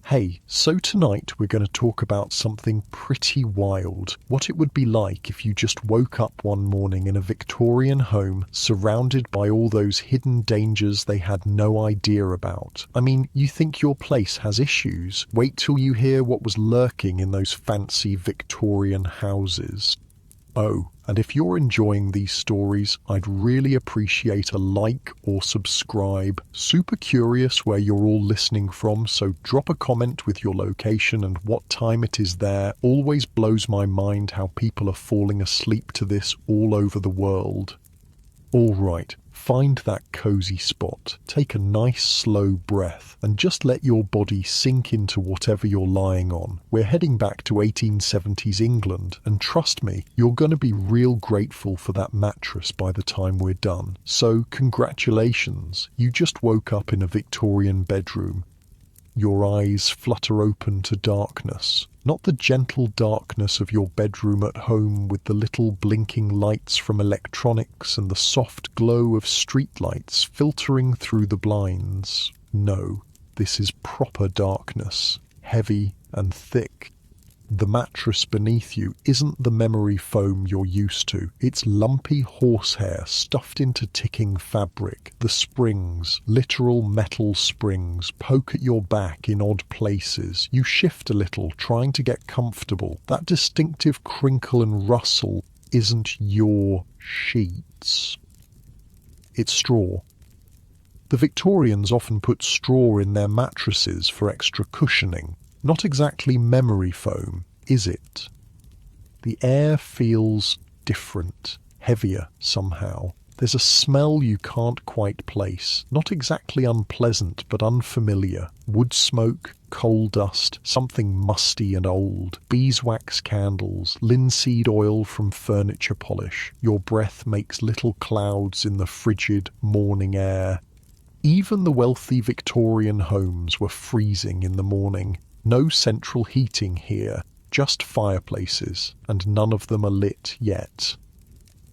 Hey, so tonight we're going to talk about something pretty wild. What it would be like if you just woke up one morning in a Victorian home surrounded by all those hidden dangers they had no idea about. I mean, you think your place has issues? Wait till you hear what was lurking in those fancy Victorian houses. Oh, and if you're enjoying these stories, I'd really appreciate a like or subscribe. Super curious where you're all listening from, so drop a comment with your location and what time it is there. Always blows my mind how people are falling asleep to this all over the world. All right, find that cozy spot, take a nice slow breath, and just let your body sink into whatever you're lying on. We're heading back to 1870s England, and trust me, you're going to be real grateful for that mattress by the time we're done. So, congratulations, you just woke up in a Victorian bedroom. Your eyes flutter open to darkness. Not the gentle darkness of your bedroom at home with the little blinking lights from electronics and the soft glow of streetlights filtering through the blinds. No, this is proper darkness, heavy and thick. The mattress beneath you isn't the memory foam you're used to. It's lumpy horsehair stuffed into ticking fabric. The springs, literal metal springs, poke at your back in odd places. You shift a little, trying to get comfortable. That distinctive crinkle and rustle isn't your sheets. It's straw. The Victorians often put straw in their mattresses for extra cushioning. Not exactly memory foam, is it? The air feels different, heavier somehow. There's a smell you can't quite place. Not exactly unpleasant, but unfamiliar. Wood smoke, coal dust, something musty and old. Beeswax candles, linseed oil from furniture polish. Your breath makes little clouds in the frigid morning air. Even the wealthy Victorian homes were freezing in the morning. No central heating here, just fireplaces, and none of them are lit yet.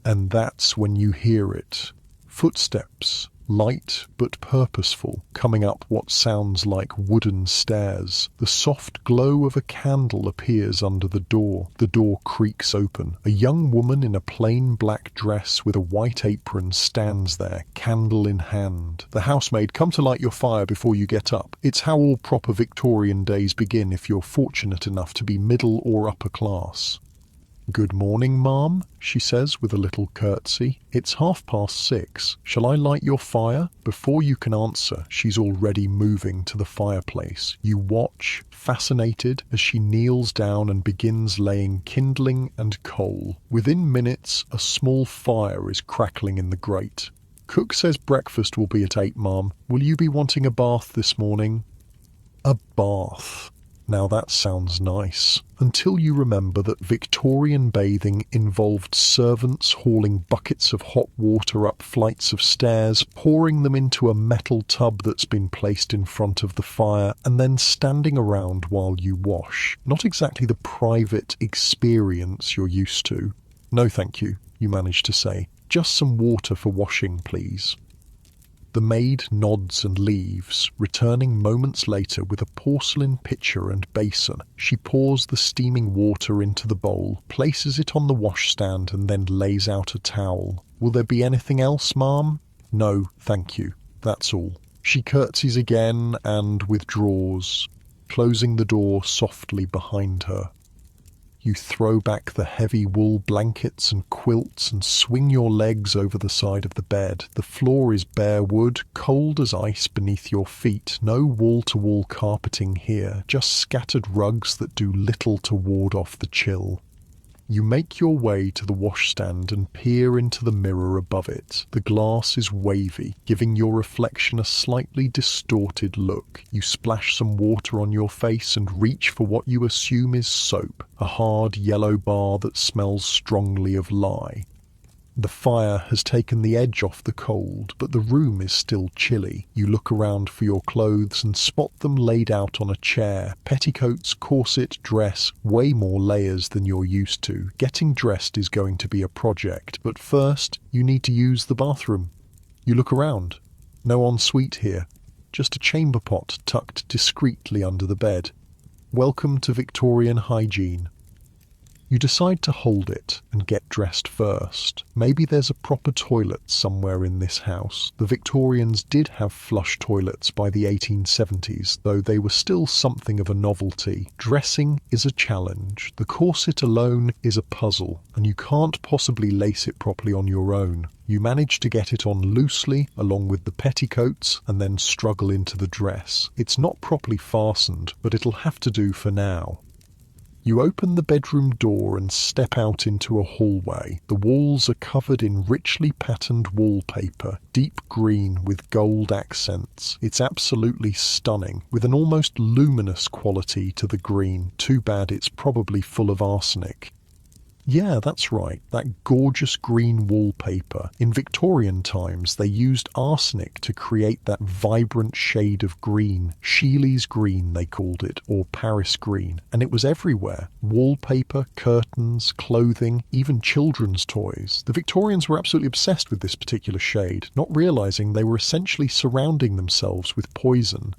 And that's when you hear it. Footsteps, light but purposeful, coming up what sounds like wooden stairs. The soft glow of a candle appears under the door. The door creaks open. A young woman in a plain black dress with a white apron stands there, candle in hand. The housemaid, come to light your fire before you get up. It's how all proper Victorian days begin if you're fortunate enough to be middle or upper class. "Good morning, ma'am," she says with a little curtsy. "It's 6:30. Shall I light your fire?" Before you can answer, she's already moving to the fireplace. You watch, fascinated, as she kneels down and begins laying kindling and coal. Within minutes, a small fire is crackling in the grate. "Cook says breakfast will be at 8, ma'am. Will you be wanting a bath this morning?" A bath. Now that sounds nice, until you remember that Victorian bathing involved servants hauling buckets of hot water up flights of stairs, pouring them into a metal tub that's been placed in front of the fire, and then standing around while you wash. Not exactly the private experience you're used to. "No, thank you," you manage to say. "Just some water for washing, please." The maid nods and leaves, returning moments later with a porcelain pitcher and basin. She pours the steaming water into the bowl, places it on the washstand, and then lays out a towel. "Will there be anything else, ma'am?" "No, thank you. That's all." She curtsies again and withdraws, closing the door softly behind her. You throw back the heavy wool blankets and quilts and swing your legs over the side of the bed. The floor is bare wood, cold as ice beneath your feet. No wall-to-wall carpeting here, just scattered rugs that do little to ward off the chill. You make your way to the washstand and peer into the mirror above it. The glass is wavy, giving your reflection a slightly distorted look. You splash some water on your face and reach for what you assume is soap, a hard yellow bar that smells strongly of lye. The fire has taken the edge off the cold, but the room is still chilly. You look around for your clothes and spot them laid out on a chair. Petticoats, corset, dress, way more layers than you're used to. Getting dressed is going to be a project, but first, you need to use the bathroom. You look around. No ensuite here. just a chamber pot tucked discreetly under the bed. Welcome to Victorian hygiene. You decide to hold it and get dressed first. Maybe there's a proper toilet somewhere in this house. The Victorians did have flush toilets by the 1870s, though they were still something of a novelty. Dressing is a challenge. The corset alone is a puzzle, and you can't possibly lace it properly on your own. You manage to get it on loosely, along with the petticoats, and then struggle into the dress. It's not properly fastened, but it'll have to do for now. You open the bedroom door and step out into a hallway. The walls are covered in richly patterned wallpaper, deep green with gold accents. It's absolutely stunning, with an almost luminous quality to the green. Too bad it's probably full of arsenic. Yeah, that's right, that gorgeous green wallpaper. In Victorian times, they used arsenic to create that vibrant shade of green. Sheely's green, they called it, or Paris green. And it was everywhere. Wallpaper, curtains, clothing, even children's toys. The Victorians were absolutely obsessed with this particular shade, not realizing they were essentially surrounding themselves with poison.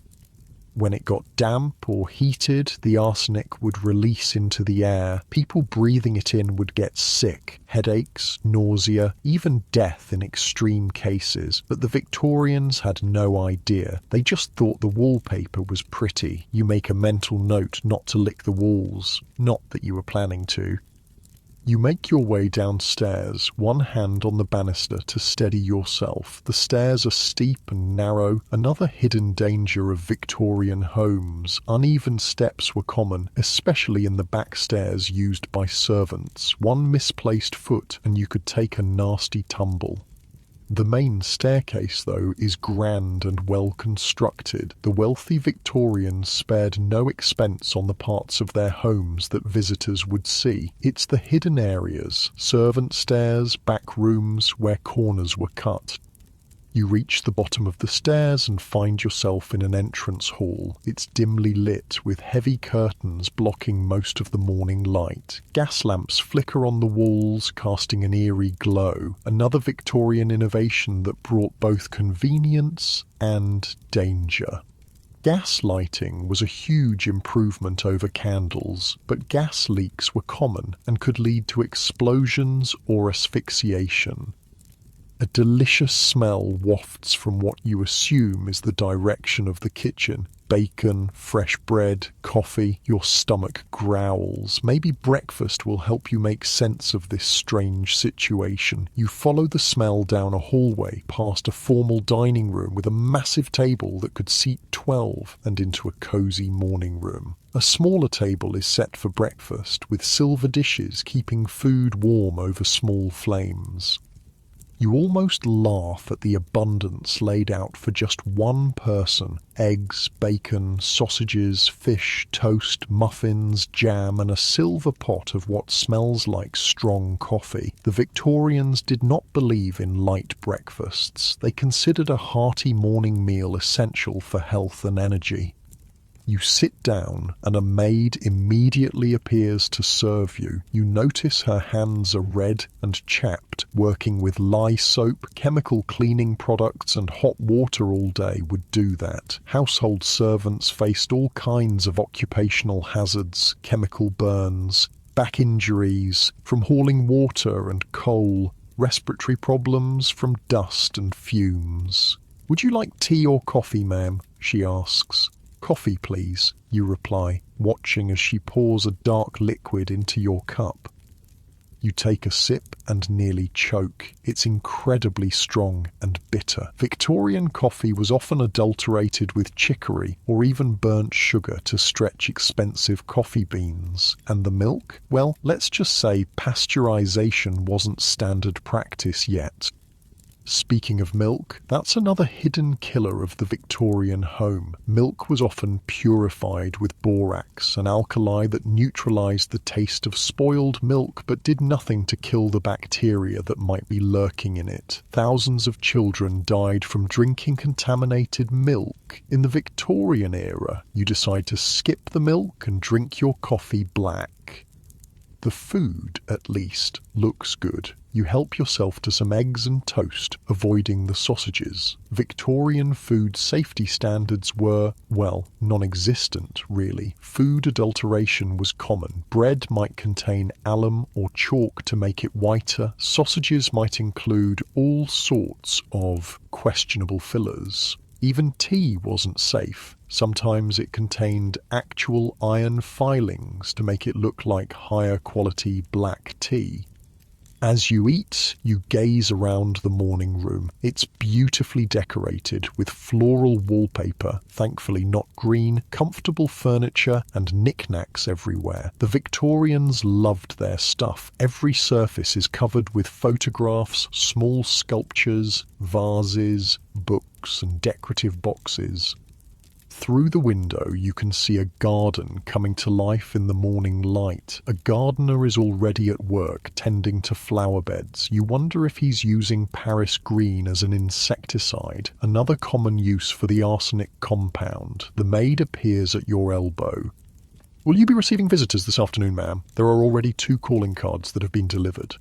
When it got damp or heated, the arsenic would release into the air. People breathing it in would get sick, headaches, nausea, even death in extreme cases. But the Victorians had no idea. They just thought the wallpaper was pretty. You make a mental note not to lick the walls. Not that you were planning to. You make your way downstairs, one hand on the banister to steady yourself. The stairs are steep and narrow, another hidden danger of Victorian homes. Uneven steps were common, especially in the back stairs used by servants. One misplaced foot and you could take a nasty tumble. The main staircase, though, is grand and well constructed. The wealthy Victorians spared no expense on the parts of their homes that visitors would see. It's the hidden areas, servant stairs, back rooms, where corners were cut. You reach the bottom of the stairs and find yourself in an entrance hall. It's dimly lit, with heavy curtains blocking most of the morning light. Gas lamps flicker on the walls, casting an eerie glow. Another Victorian innovation that brought both convenience and danger. Gas lighting was a huge improvement over candles, but gas leaks were common and could lead to explosions or asphyxiation. A delicious smell wafts from what you assume is the direction of the kitchen. Bacon, fresh bread, coffee, your stomach growls. Maybe breakfast will help you make sense of this strange situation. You follow the smell down a hallway, past a formal dining room with a massive table that could seat 12, and into a cozy morning room. A smaller table is set for breakfast, with silver dishes keeping food warm over small flames. You almost laugh at the abundance laid out for just one person. Eggs, bacon, sausages, fish, toast, muffins, jam, and a silver pot of what smells like strong coffee. The Victorians did not believe in light breakfasts. They considered a hearty morning meal essential for health and energy. You sit down, and a maid immediately appears to serve you. You notice her hands are red and chapped. Working with lye soap, chemical cleaning products, and hot water all day would do that. Household servants faced all kinds of occupational hazards, chemical burns, back injuries from hauling water and coal, respiratory problems from dust and fumes. "Would you like tea or coffee, ma'am?" she asks. "Coffee, please," you reply, watching as she pours a dark liquid into your cup. You take a sip and nearly choke. It's incredibly strong and bitter. Victorian coffee was often adulterated with chicory or even burnt sugar to stretch expensive coffee beans. And the milk? Well, let's just say pasteurization wasn't standard practice yet. Speaking of milk, that's another hidden killer of the Victorian home. Milk was often purified with borax, an alkali that neutralized the taste of spoiled milk but did nothing to kill the bacteria that might be lurking in it. Thousands of children died from drinking contaminated milk. In the Victorian era, you decide to skip the milk and drink your coffee black. The food, at least, looks good. You help yourself to some eggs and toast, avoiding the sausages. Victorian food safety standards were, well, non-existent, really. Food adulteration was common. Bread might contain alum or chalk to make it whiter. Sausages might include all sorts of questionable fillers. Even tea wasn't safe. Sometimes it contained actual iron filings to make it look like higher quality black tea. As you eat, you gaze around the morning room. It's beautifully decorated with floral wallpaper, thankfully not green, comfortable furniture and knickknacks everywhere. The Victorians loved their stuff. Every surface is covered with photographs, small sculptures, vases, books and decorative boxes. Through the window you can see a garden coming to life in the morning light. A gardener is already at work tending to flower beds. You wonder if he's using Paris green as an insecticide, another common use for the arsenic compound. The maid appears at your elbow. "Will you be receiving visitors this afternoon, ma'am? There are already 2 calling cards that have been delivered."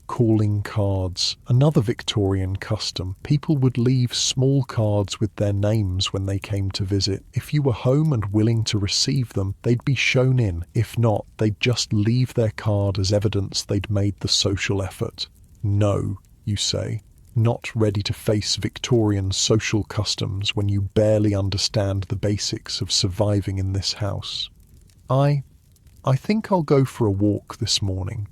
Calling cards. Another Victorian custom. People would leave small cards with their names when they came to visit. If you were home and willing to receive them, they'd be shown in. If not, they'd just leave their card as evidence they'd made the social effort. "No," you say, not ready to face Victorian social customs when you barely understand the basics of surviving in this house. I think I'll go for a walk this morning."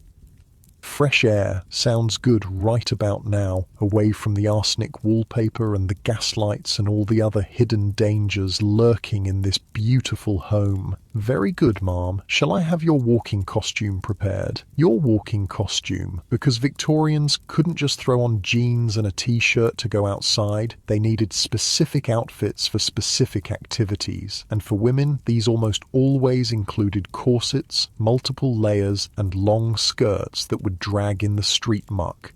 Fresh air sounds good right about now, away from the arsenic wallpaper and the gaslights and all the other hidden dangers lurking in this beautiful home. "Very good, ma'am. Shall I have your walking costume prepared?" Your walking costume, because Victorians couldn't just throw on jeans and a t-shirt to go outside. They needed specific outfits for specific activities. And for women, these almost always included corsets, multiple layers, and long skirts that would drag in the street muck.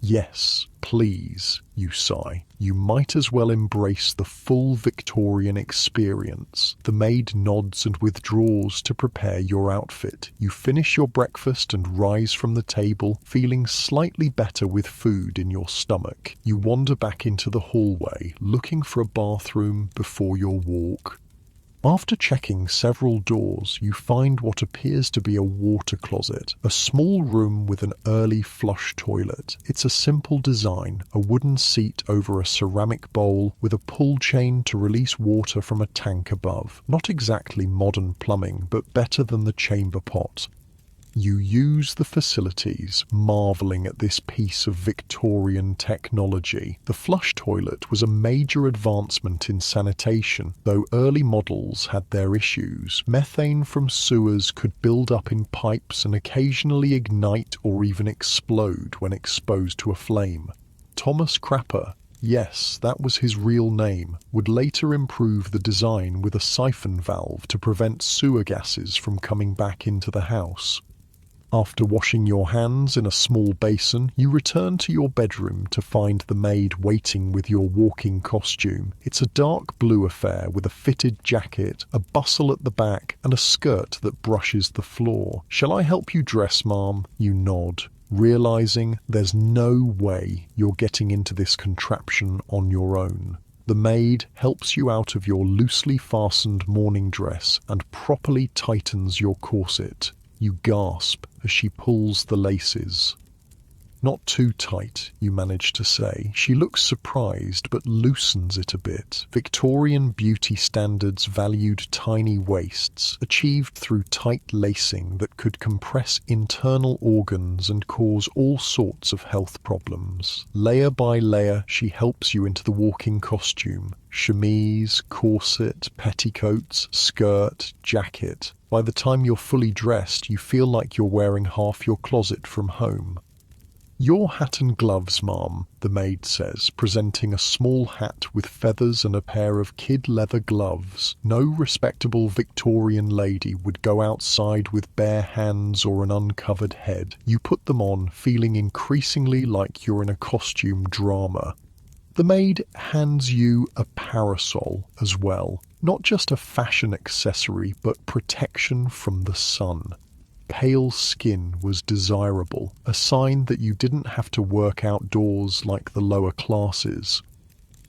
"Yes, please," you sigh. You might as well embrace the full Victorian experience. The maid nods and withdraws to prepare your outfit. You finish your breakfast and rise from the table, feeling slightly better with food in your stomach. You wander back into the hallway, looking for a bathroom before your walk. After checking several doors, you find what appears to be a water closet, a small room with an early flush toilet. It's a simple design, a wooden seat over a ceramic bowl with a pull chain to release water from a tank above. Not exactly modern plumbing, but better than the chamber pot. You use the facilities, marvelling at this piece of Victorian technology. The flush toilet was a major advancement in sanitation, though early models had their issues. Methane from sewers could build up in pipes and occasionally ignite or even explode when exposed to a flame. Thomas Crapper, yes, that was his real name, would later improve the design with a siphon valve to prevent sewer gases from coming back into the house. After washing your hands in a small basin, you return to your bedroom to find the maid waiting with your walking costume. It's a dark blue affair with a fitted jacket, a bustle at the back, and a skirt that brushes the floor. "Shall I help you dress, ma'am?" You nod, realizing there's no way you're getting into this contraption on your own. The maid helps you out of your loosely fastened morning dress and properly tightens your corset. You gasp as she pulls the laces. "Not too tight," you manage to say. She looks surprised but loosens it a bit. Victorian beauty standards valued tiny waists, achieved through tight lacing that could compress internal organs and cause all sorts of health problems. Layer by layer, she helps you into the walking costume. Chemise, corset, petticoats, skirt, jacket. By the time you're fully dressed, you feel like you're wearing half your closet from home. "Your hat and gloves, ma'am," the maid says, presenting a small hat with feathers and a pair of kid leather gloves. No respectable Victorian lady would go outside with bare hands or an uncovered head. You put them on, feeling increasingly like you're in a costume drama. The maid hands you a parasol as well. Not just a fashion accessory, but protection from the sun. pale skin was desirable, a sign that you didn't have to work outdoors like the lower classes.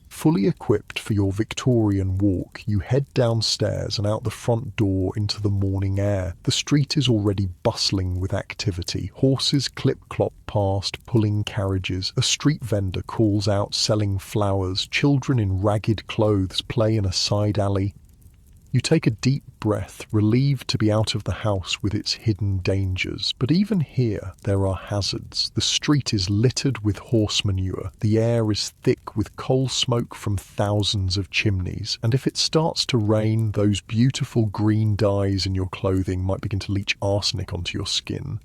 Fully equipped for your Victorian walk, you head downstairs and out the front door into the morning air. The street is already bustling with activity. Horses clip-clop past, pulling carriages. A street vendor calls out selling flowers. Children in ragged clothes play in a side alley. You take a deep breath, relieved to be out of the house with its hidden dangers. But even here, there are hazards. The street is littered with horse manure. The air is thick with coal smoke from thousands of chimneys. And if it starts to rain, those beautiful green dyes in your clothing might begin to leach arsenic onto your skin.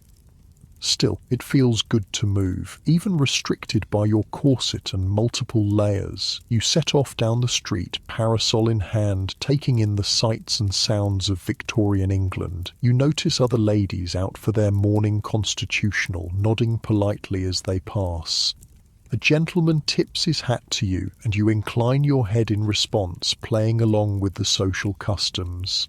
Still, it feels good to move, even restricted by your corset and multiple layers. You set off down the street, parasol in hand, taking in the sights and sounds of Victorian England. You notice other ladies out for their morning constitutional, nodding politely as they pass. A gentleman tips his hat to you, and you incline your head in response, playing along with the social customs.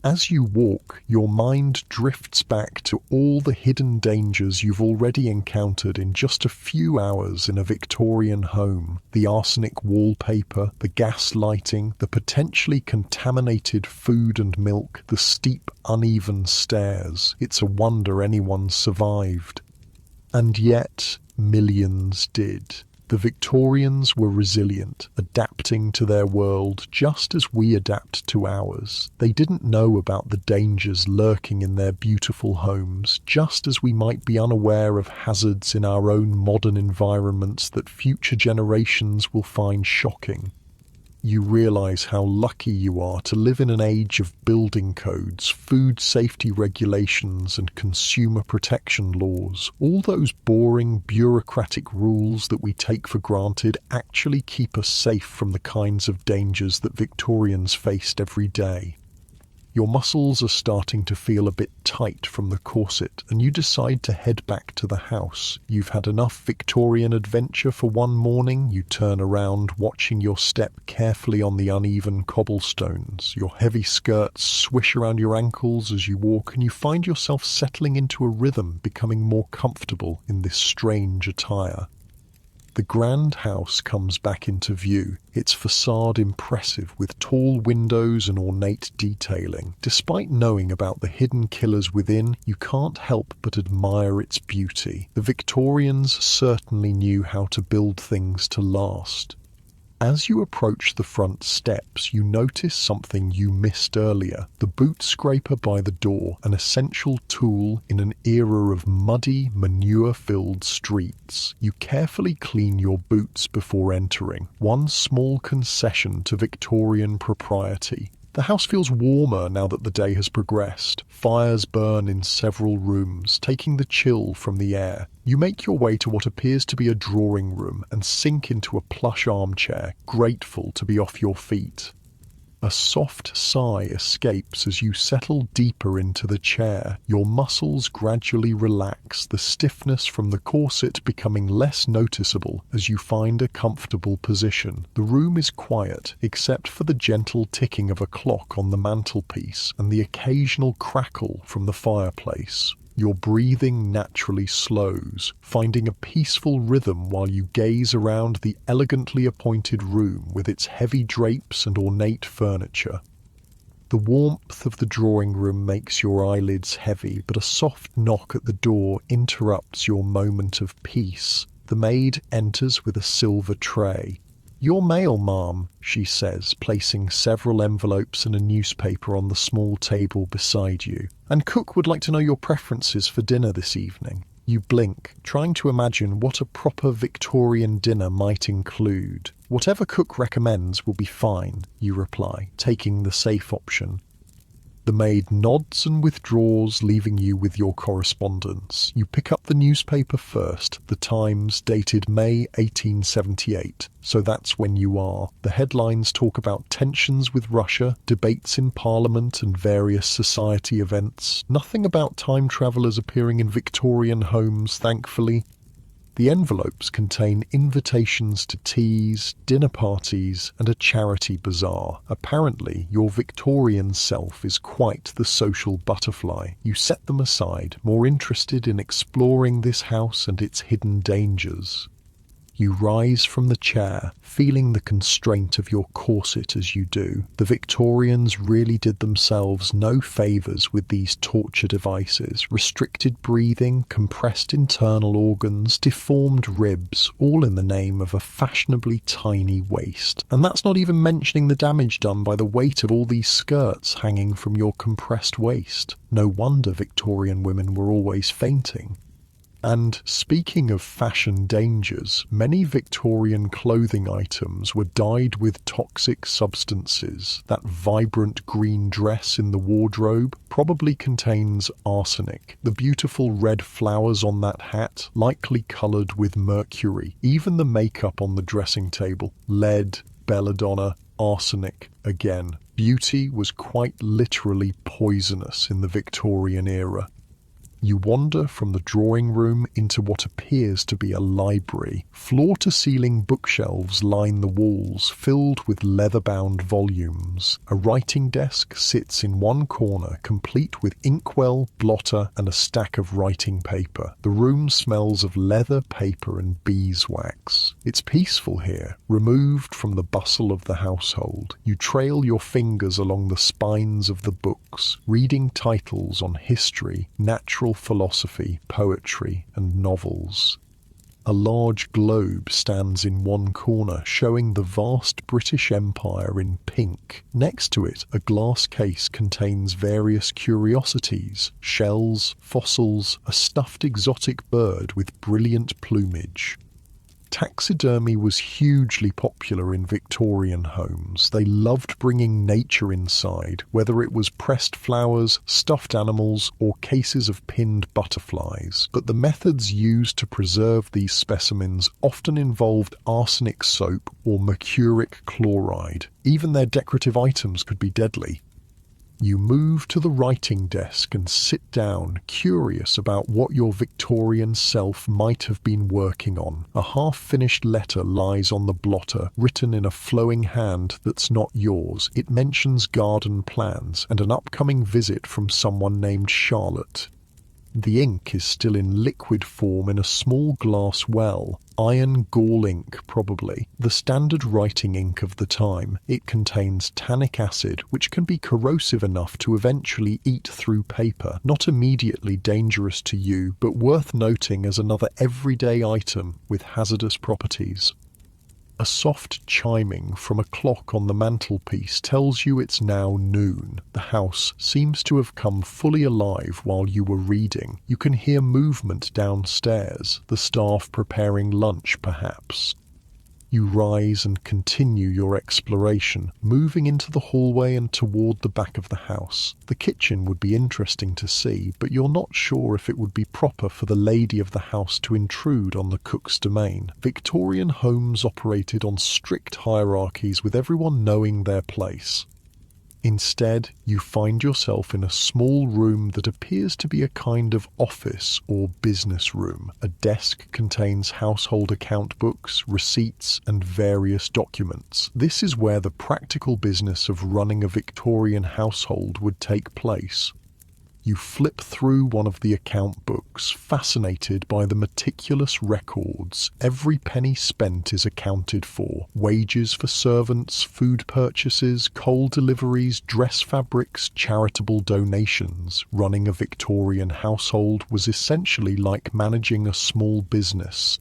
As you walk, your mind drifts back to all the hidden dangers you've already encountered in just a few hours in a Victorian home. The arsenic wallpaper, the gas lighting, the potentially contaminated food and milk, the steep, uneven stairs. It's a wonder anyone survived. And yet, millions did. The Victorians were resilient, adapting to their world just as we adapt to ours. They didn't know about the dangers lurking in their beautiful homes, just as we might be unaware of hazards in our own modern environments that future generations will find shocking. You realize how lucky you are to live in an age of building codes, food safety regulations, and consumer protection laws. All those boring, bureaucratic rules that we take for granted actually keep us safe from the kinds of dangers that Victorians faced every day. Your muscles are starting to feel a bit tight from the corset, and you decide to head back to the house. You've had enough Victorian adventure for one morning. You turn around, watching your step carefully on the uneven cobblestones. Your heavy skirts swish around your ankles as you walk, and you find yourself settling into a rhythm, becoming more comfortable in this strange attire. The grand house comes back into view, its facade impressive with tall windows and ornate detailing. Despite knowing about the hidden killers within, you can't help but admire its beauty. The Victorians certainly knew how to build things to last. As you approach the front steps, you notice something you missed earlier. The boot scraper by the door, an essential tool in an era of muddy, manure-filled streets. You carefully clean your boots before entering, one small concession to Victorian propriety. The house feels warmer now that the day has progressed. Fires burn in several rooms, taking the chill from the air. You make your way to what appears to be a drawing room and sink into a plush armchair, grateful to be off your feet. A soft sigh escapes as you settle deeper into the chair. Your muscles gradually relax, the stiffness from the corset becoming less noticeable as you find a comfortable position. The room is quiet, except for the gentle ticking of a clock on the mantelpiece and the occasional crackle from the fireplace. Your breathing naturally slows, finding a peaceful rhythm while you gaze around the elegantly appointed room with its heavy drapes and ornate furniture. The warmth of the drawing room makes your eyelids heavy, but a soft knock at the door interrupts your moment of peace. The maid enters with a silver tray. "Your mail, ma'am," she says, placing several envelopes and a newspaper on the small table beside you. "And cook would like to know your preferences for dinner this evening." You blink, trying to imagine what a proper Victorian dinner might include. "Whatever cook recommends will be fine," you reply, taking the safe option. The maid nods and withdraws, leaving you with your correspondence. You pick up the newspaper first, the Times, dated May 1878. So that's when you are. The headlines talk about tensions with Russia, debates in Parliament, and various society events. Nothing about time travellers appearing in Victorian homes, thankfully. The envelopes contain invitations to teas, dinner parties, and a charity bazaar. Apparently, your Victorian self is quite the social butterfly. You set them aside, more interested in exploring this house and its hidden dangers. You rise from the chair, feeling the constraint of your corset as you do. The Victorians really did themselves no favours with these torture devices. Restricted breathing, compressed internal organs, deformed ribs, all in the name of a fashionably tiny waist. And that's not even mentioning the damage done by the weight of all these skirts hanging from your compressed waist. No wonder Victorian women were always fainting. And speaking of fashion dangers, many Victorian clothing items were dyed with toxic substances. That vibrant green dress in the wardrobe probably contains arsenic. The beautiful red flowers on that hat, likely coloured with mercury. Even the makeup on the dressing table, lead, belladonna, arsenic again. Beauty was quite literally poisonous in the Victorian era. You wander from the drawing room into what appears to be a library. Floor-to-ceiling bookshelves line the walls, filled with leather-bound volumes. A writing desk sits in one corner, complete with inkwell, blotter, and a stack of writing paper. The room smells of leather, paper, and beeswax. It's peaceful here, removed from the bustle of the household. You trail your fingers along the spines of the books, reading titles on history, natural philosophy, poetry, and novels. A large globe stands in one corner, showing the vast British Empire in pink. Next to it, a glass case contains various curiosities, shells, fossils, a stuffed exotic bird with brilliant plumage. Taxidermy was hugely popular in Victorian homes. They loved bringing nature inside, whether it was pressed flowers, stuffed animals, or cases of pinned butterflies. But the methods used to preserve these specimens often involved arsenic soap or mercuric chloride. Even their decorative items could be deadly. You move to the writing desk and sit down, curious about what your Victorian self might have been working on. A half-finished letter lies on the blotter, written in a flowing hand that's not yours. It mentions garden plans and an upcoming visit from someone named Charlotte. The ink is still in liquid form in a small glass well. Iron gall ink, probably. The standard writing ink of the time. It contains tannic acid, which can be corrosive enough to eventually eat through paper. Not immediately dangerous to you, but worth noting as another everyday item with hazardous properties. A soft chiming from a clock on the mantelpiece tells you it's now noon. The house seems to have come fully alive while you were reading. You can hear movement downstairs, the staff preparing lunch perhaps. You rise and continue your exploration, moving into the hallway and toward the back of the house. The kitchen would be interesting to see, but you're not sure if it would be proper for the lady of the house to intrude on the cook's domain. Victorian homes operated on strict hierarchies, with everyone knowing their place. Instead, you find yourself in a small room that appears to be a kind of office or business room. A desk contains household account books, receipts, and various documents. This is where the practical business of running a Victorian household would take place. You flip through one of the account books, fascinated by the meticulous records. Every penny spent is accounted for. Wages for servants, food purchases, coal deliveries, dress fabrics, charitable donations. Running a Victorian household was essentially like managing a small business.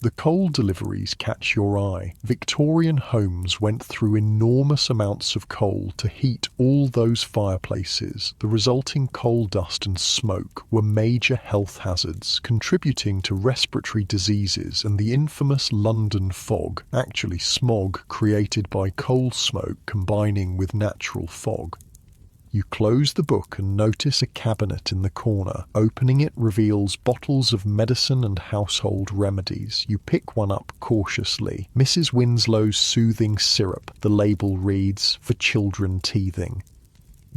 The coal deliveries catch your eye. Victorian homes went through enormous amounts of coal to heat all those fireplaces. The resulting coal dust and smoke were major health hazards, contributing to respiratory diseases and the infamous London fog, actually smog created by coal smoke combining with natural fog. You close the book and notice a cabinet in the corner. Opening it reveals bottles of medicine and household remedies. You pick one up cautiously. Mrs. Winslow's soothing syrup. The label reads, "For children teething."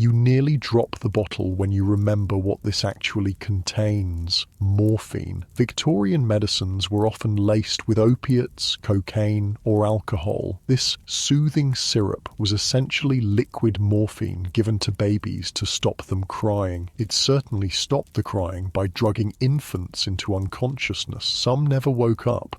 You nearly drop the bottle when you remember what this actually contains: morphine. Victorian medicines were often laced with opiates, cocaine, or alcohol. This soothing syrup was essentially liquid morphine given to babies to stop them crying. It certainly stopped the crying by drugging infants into unconsciousness. Some never woke up.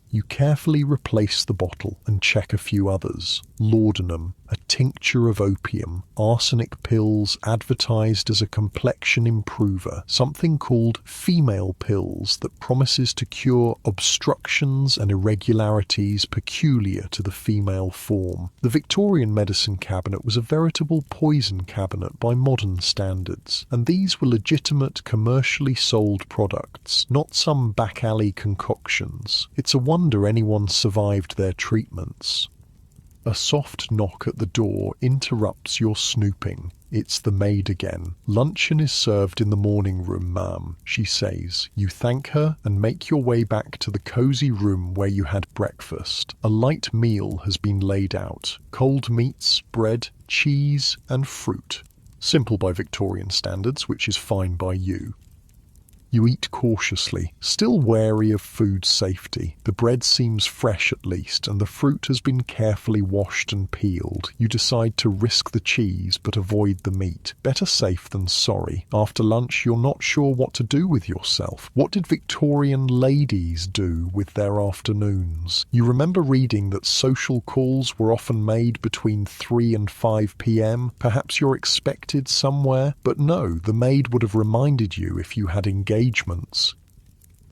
You carefully replace the bottle and check a few others. Laudanum, a tincture of opium, arsenic pills advertised as a complexion improver, something called female pills that promises to cure obstructions and irregularities peculiar to the female form. The Victorian medicine cabinet was a veritable poison cabinet by modern standards, and these were legitimate, commercially sold products, not some back-alley concoctions. It's a wonder anyone survived their treatments. A soft knock at the door interrupts your snooping. It's the maid again. "Luncheon is served in the morning room, ma'am," she says. You thank her and make your way back to the cosy room where you had breakfast. A light meal has been laid out. Cold meats, bread, cheese, and fruit. Simple by Victorian standards, which is fine by you. You eat cautiously, still wary of food safety. The bread seems fresh at least, and the fruit has been carefully washed and peeled. You decide to risk the cheese but avoid the meat. Better safe than sorry. After lunch, you're not sure what to do with yourself. What did Victorian ladies do with their afternoons? You remember reading that social calls were often made between 3 and 5 p.m. Perhaps you're expected somewhere, but no, the maid would have reminded you if you had engagements.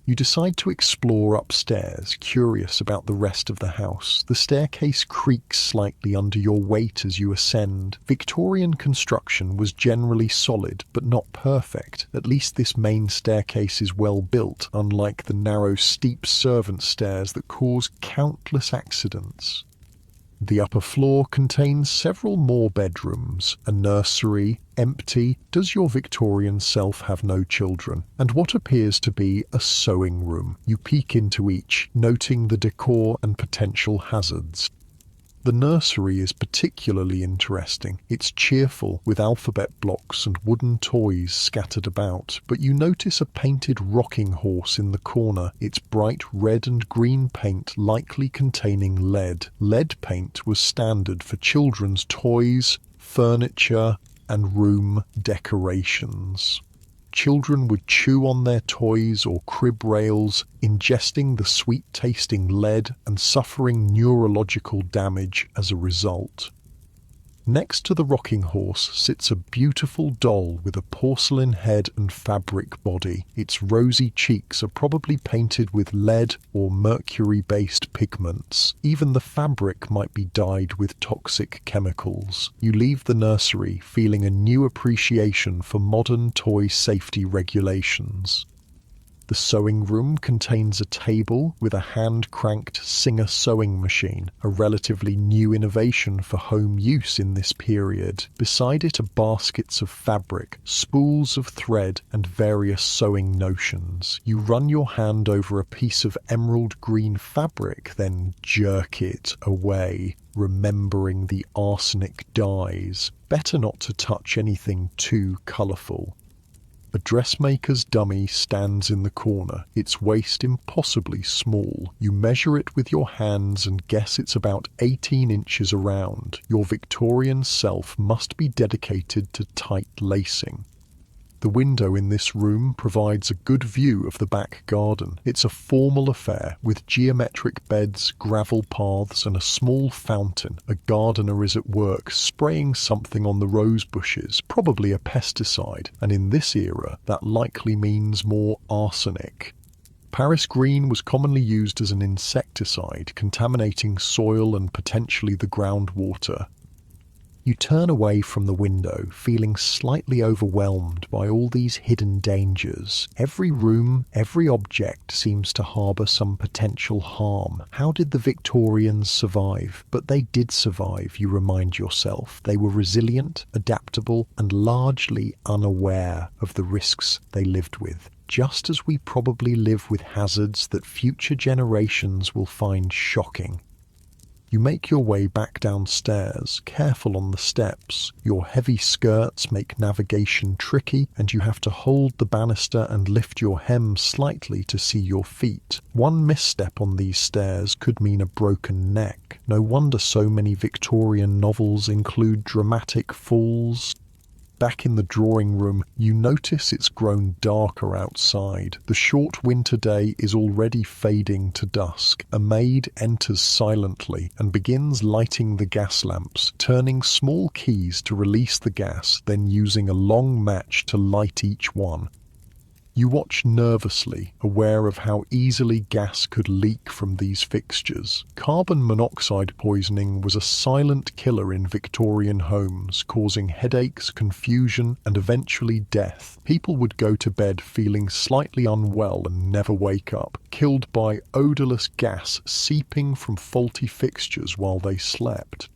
You decide to explore upstairs, curious about the rest of the house. The staircase creaks slightly under your weight as you ascend. Victorian construction was generally solid, but not perfect. At least this main staircase is well built, unlike the narrow, steep servant stairs that cause countless accidents. The upper floor contains several more bedrooms, a nursery, empty. Does your Victorian self have no children? And what appears to be a sewing room. You peek into each, noting the decor and potential hazards. The nursery is particularly interesting. It's cheerful, with alphabet blocks and wooden toys scattered about, but you notice a painted rocking horse in the corner, its bright red and green paint likely containing lead. Lead paint was standard for children's toys, furniture, and room decorations. Children would chew on their toys or crib rails, ingesting the sweet-tasting lead and suffering neurological damage as a result. Next to the rocking horse sits a beautiful doll with a porcelain head and fabric body. Its rosy cheeks are probably painted with lead or mercury-based pigments. Even the fabric might be dyed with toxic chemicals. You leave the nursery feeling a new appreciation for modern toy safety regulations. The sewing room contains a table with a hand-cranked Singer sewing machine, a relatively new innovation for home use in this period. Beside it are baskets of fabric, spools of thread, and various sewing notions. You run your hand over a piece of emerald green fabric, then jerk it away, remembering the arsenic dyes. Better not to touch anything too colourful. A dressmaker's dummy stands in the corner, its waist impossibly small. You measure it with your hands and guess it's about 18 inches around. Your Victorian self must be dedicated to tight lacing. The window in this room provides a good view of the back garden. It's a formal affair with geometric beds, gravel paths, and a small fountain. A gardener is at work spraying something on the rose bushes, probably a pesticide, and in this era that likely means more arsenic. Paris green was commonly used as an insecticide, contaminating soil and potentially the groundwater. You turn away from the window, feeling slightly overwhelmed by all these hidden dangers. Every room, every object seems to harbour some potential harm. How did the Victorians survive? But they did survive, you remind yourself. They were resilient, adaptable, and largely unaware of the risks they lived with. Just as we probably live with hazards that future generations will find shocking. You make your way back downstairs, careful on the steps. Your heavy skirts make navigation tricky, and you have to hold the banister and lift your hem slightly to see your feet. One misstep on these stairs could mean a broken neck. No wonder so many Victorian novels include dramatic falls. Back in the drawing room, you notice it's grown darker outside. The short winter day is already fading to dusk. A maid enters silently and begins lighting the gas lamps, turning small keys to release the gas, then using a long match to light each one. You watch nervously, aware of how easily gas could leak from these fixtures. Carbon monoxide poisoning was a silent killer in Victorian homes, causing headaches, confusion, and eventually death. People would go to bed feeling slightly unwell and never wake up, killed by odorless gas seeping from faulty fixtures while they slept.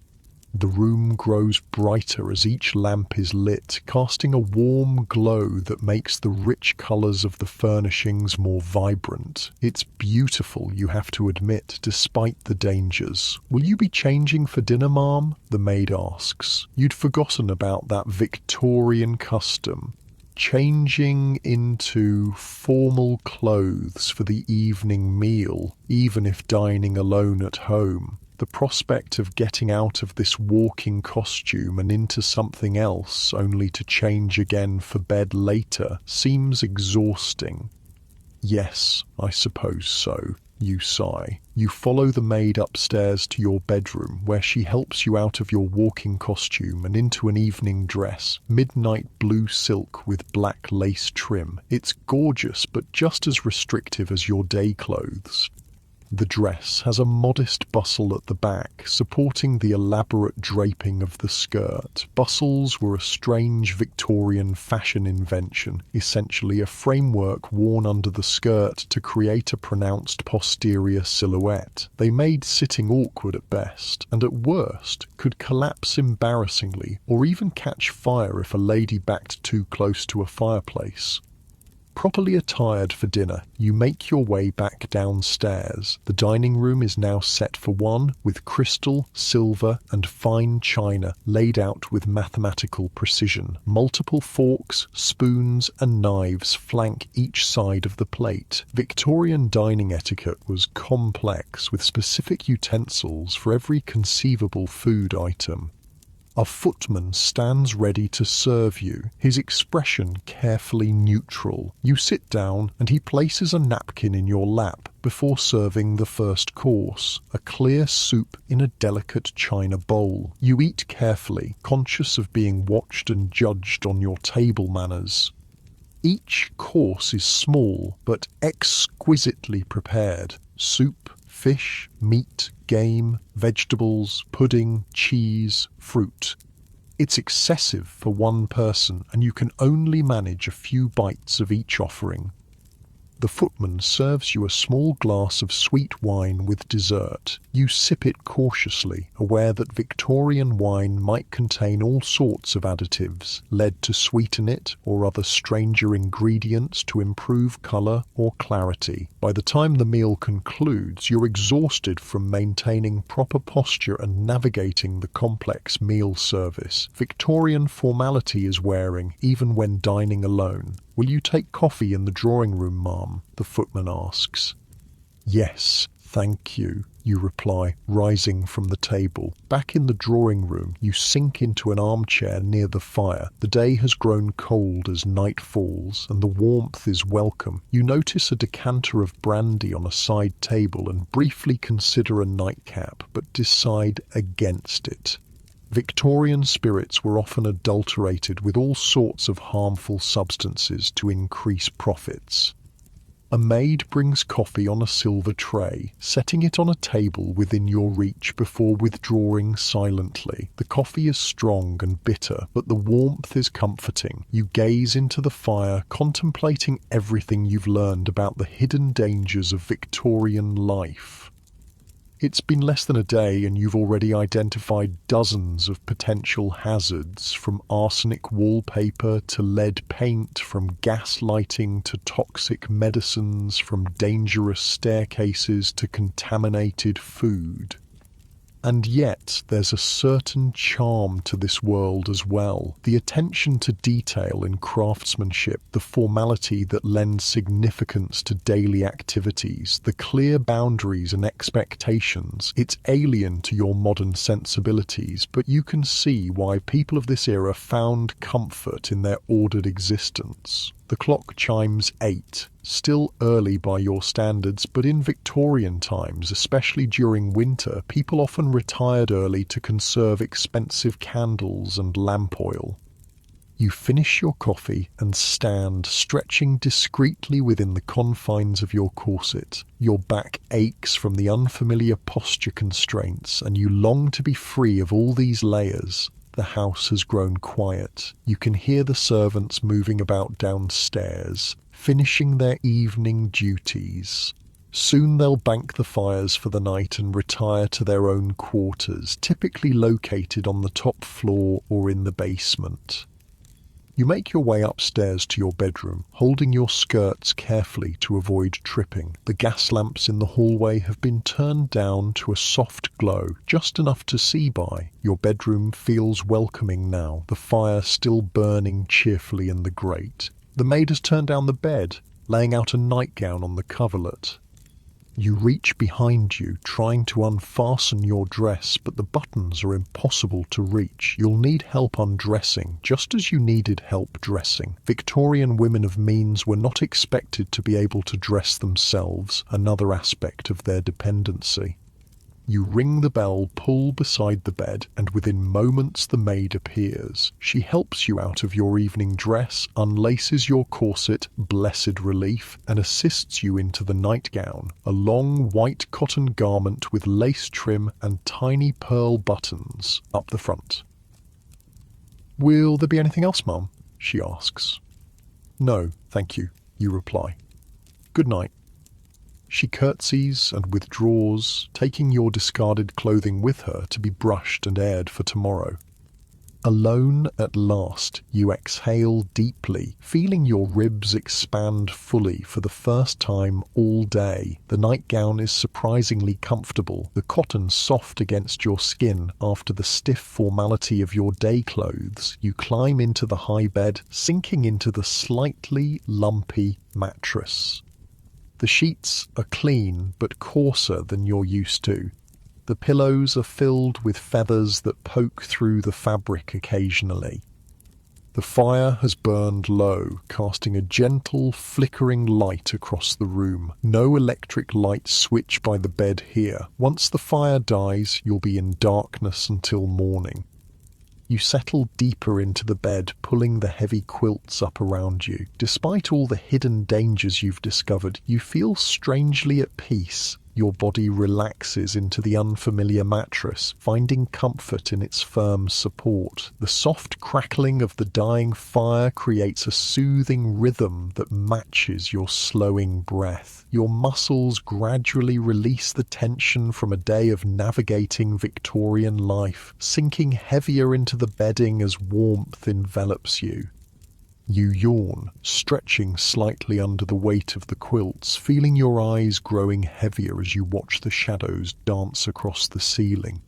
The room grows brighter as each lamp is lit, casting a warm glow that makes the rich colours of the furnishings more vibrant. It's beautiful, you have to admit, despite the dangers. "Will you be changing for dinner, ma'am?" the maid asks. You'd forgotten about that Victorian custom. Changing into formal clothes for the evening meal, even if dining alone at home. The prospect of getting out of this walking costume and into something else, only to change again for bed later, seems exhausting. "Yes, I suppose so," you sigh. You follow the maid upstairs to your bedroom, where she helps you out of your walking costume and into an evening dress, midnight blue silk with black lace trim. It's gorgeous, but just as restrictive as your day clothes. The dress has a modest bustle at the back, supporting the elaborate draping of the skirt. Bustles were a strange Victorian fashion invention, essentially a framework worn under the skirt to create a pronounced posterior silhouette. They made sitting awkward at best, and at worst could collapse embarrassingly, or even catch fire if a lady backed too close to a fireplace. Properly attired for dinner, you make your way back downstairs. The dining room is now set for one, with crystal, silver, and fine china laid out with mathematical precision. Multiple forks, spoons, and knives flank each side of the plate. Victorian dining etiquette was complex, with specific utensils for every conceivable food item. A footman stands ready to serve you, his expression carefully neutral. You sit down and he places a napkin in your lap before serving the first course, a clear soup in a delicate china bowl. You eat carefully, conscious of being watched and judged on your table manners. Each course is small but exquisitely prepared. Soup, fish, meat, game, vegetables, pudding, cheese, fruit. It's excessive for one person, and you can only manage a few bites of each offering. The footman serves you a small glass of sweet wine with dessert. You sip it cautiously, aware that Victorian wine might contain all sorts of additives, lead to sweeten it, or other stranger ingredients to improve colour or clarity. By the time the meal concludes, you're exhausted from maintaining proper posture and navigating the complex meal service. Victorian formality is wearing, even when dining alone. "Will you take coffee in the drawing room, ma'am?" the footman asks. "Yes, thank you," you reply, rising from the table. Back in the drawing room, you sink into an armchair near the fire. The day has grown cold as night falls, and the warmth is welcome. You notice a decanter of brandy on a side table and briefly consider a nightcap, but decide against it. Victorian spirits were often adulterated with all sorts of harmful substances to increase profits. A maid brings coffee on a silver tray, setting it on a table within your reach before withdrawing silently. The coffee is strong and bitter, but the warmth is comforting. You gaze into the fire, contemplating everything you've learned about the hidden dangers of Victorian life. It's been less than a day and you've already identified dozens of potential hazards, from arsenic wallpaper to lead paint, from gas lighting to toxic medicines, from dangerous staircases to contaminated food. And yet, there's a certain charm to this world as well. The attention to detail in craftsmanship, the formality that lends significance to daily activities, the clear boundaries and expectations. It's alien to your modern sensibilities, but you can see why people of this era found comfort in their ordered existence. The clock chimes 8. Still early by your standards, but in Victorian times, especially during winter, people often retired early to conserve expensive candles and lamp oil. You finish your coffee and stand, stretching discreetly within the confines of your corset. Your back aches from the unfamiliar posture constraints, and you long to be free of all these layers. The house has grown quiet. You can hear the servants moving about downstairs, finishing their evening duties. Soon they'll bank the fires for the night and retire to their own quarters, typically located on the top floor or in the basement. You make your way upstairs to your bedroom, holding your skirts carefully to avoid tripping. The gas lamps in the hallway have been turned down to a soft glow, just enough to see by. Your bedroom feels welcoming now, the fire still burning cheerfully in the grate. The maid has turned down the bed, laying out a nightgown on the coverlet. You reach behind you, trying to unfasten your dress, but the buttons are impossible to reach. You'll need help undressing, just as you needed help dressing. Victorian women of means were not expected to be able to dress themselves, another aspect of their dependency. You ring the bell, pull beside the bed, and within moments the maid appears. She helps you out of your evening dress, unlaces your corset, blessed relief, and assists you into the nightgown, a long white cotton garment with lace trim and tiny pearl buttons up the front. "Will there be anything else, Mum?" she asks. "No, thank you," you reply. "Good night." She curtsies and withdraws, taking your discarded clothing with her to be brushed and aired for tomorrow. Alone at last, you exhale deeply, feeling your ribs expand fully for the first time all day. The nightgown is surprisingly comfortable, the cotton soft against your skin. After the stiff formality of your day clothes, you climb into the high bed, sinking into the slightly lumpy mattress. The sheets are clean but coarser than you're used to. The pillows are filled with feathers that poke through the fabric occasionally. The fire has burned low, casting a gentle, flickering light across the room. No electric light switch by the bed here. Once the fire dies, you'll be in darkness until morning. You settle deeper into the bed, pulling the heavy quilts up around you. Despite all the hidden dangers you've discovered, you feel strangely at peace. Your body relaxes into the unfamiliar mattress, finding comfort in its firm support. The soft crackling of the dying fire creates a soothing rhythm that matches your slowing breath. Your muscles gradually release the tension from a day of navigating Victorian life, sinking heavier into the bedding as warmth envelops you. You yawn, stretching slightly under the weight of the quilts, feeling your eyes growing heavier as you watch the shadows dance across the ceiling.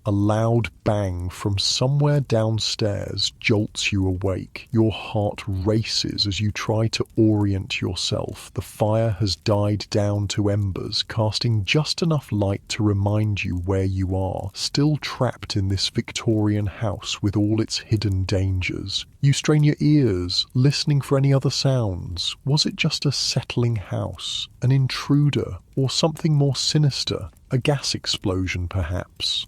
A loud bang from somewhere downstairs jolts you awake. Your heart races as you try to orient yourself. The fire has died down to embers, casting just enough light to remind you where you are, still trapped in this Victorian house with all its hidden dangers. You strain your ears, listening for any other sounds. Was it just a settling house, an intruder, or something more sinister? A gas explosion, perhaps?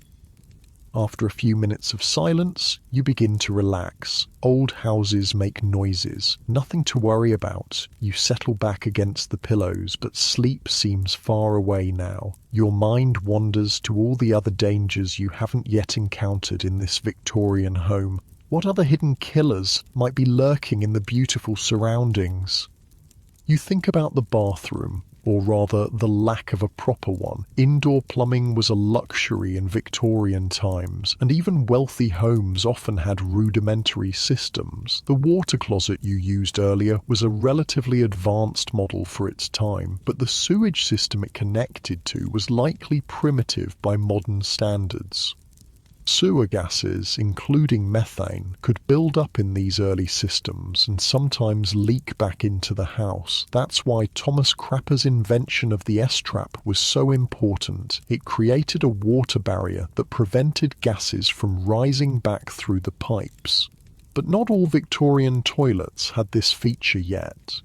After a few minutes of silence, you begin to relax. Old houses make noises. Nothing to worry about. You settle back against the pillows, but sleep seems far away now. Your mind wanders to all the other dangers you haven't yet encountered in this Victorian home. What other hidden killers might be lurking in the beautiful surroundings? You think about the bathroom. or rather the lack of a proper one. Indoor plumbing was a luxury in Victorian times, and even wealthy homes often had rudimentary systems. The water closet you used earlier was a relatively advanced model for its time, but the sewage system it connected to was likely primitive by modern standards. Sewer gases, including methane, could build up in these early systems and sometimes leak back into the house. That's why Thomas Crapper's invention of the S-trap was so important. It created a water barrier that prevented gases from rising back through the pipes. But not all Victorian toilets had this feature yet.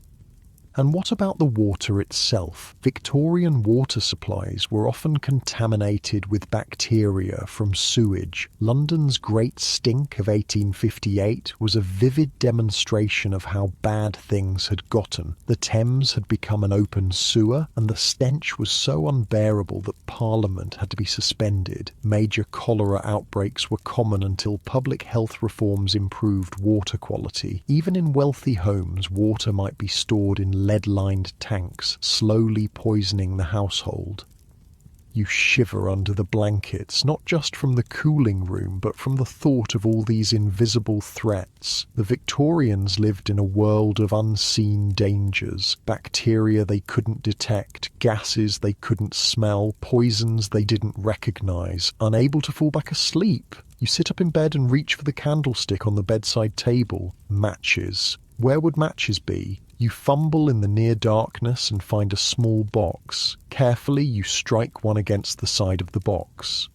And what about the water itself? Victorian water supplies were often contaminated with bacteria from sewage. London's Great Stink of 1858 was a vivid demonstration of how bad things had gotten. The Thames had become an open sewer, and the stench was so unbearable that Parliament had to be suspended. Major cholera outbreaks were common until public health reforms improved water quality. Even in wealthy homes, water might be stored in lead-lined tanks, slowly poisoning the household. You shiver under the blankets, not just from the cooling room, but from the thought of all these invisible threats. The Victorians lived in a world of unseen dangers. Bacteria they couldn't detect, gases they couldn't smell, poisons they didn't recognize. Unable to fall back asleep, you sit up in bed and reach for the candlestick on the bedside table. Matches. Where would matches be? You fumble in the near darkness and find a small box. Carefully, you strike one against the side of the box.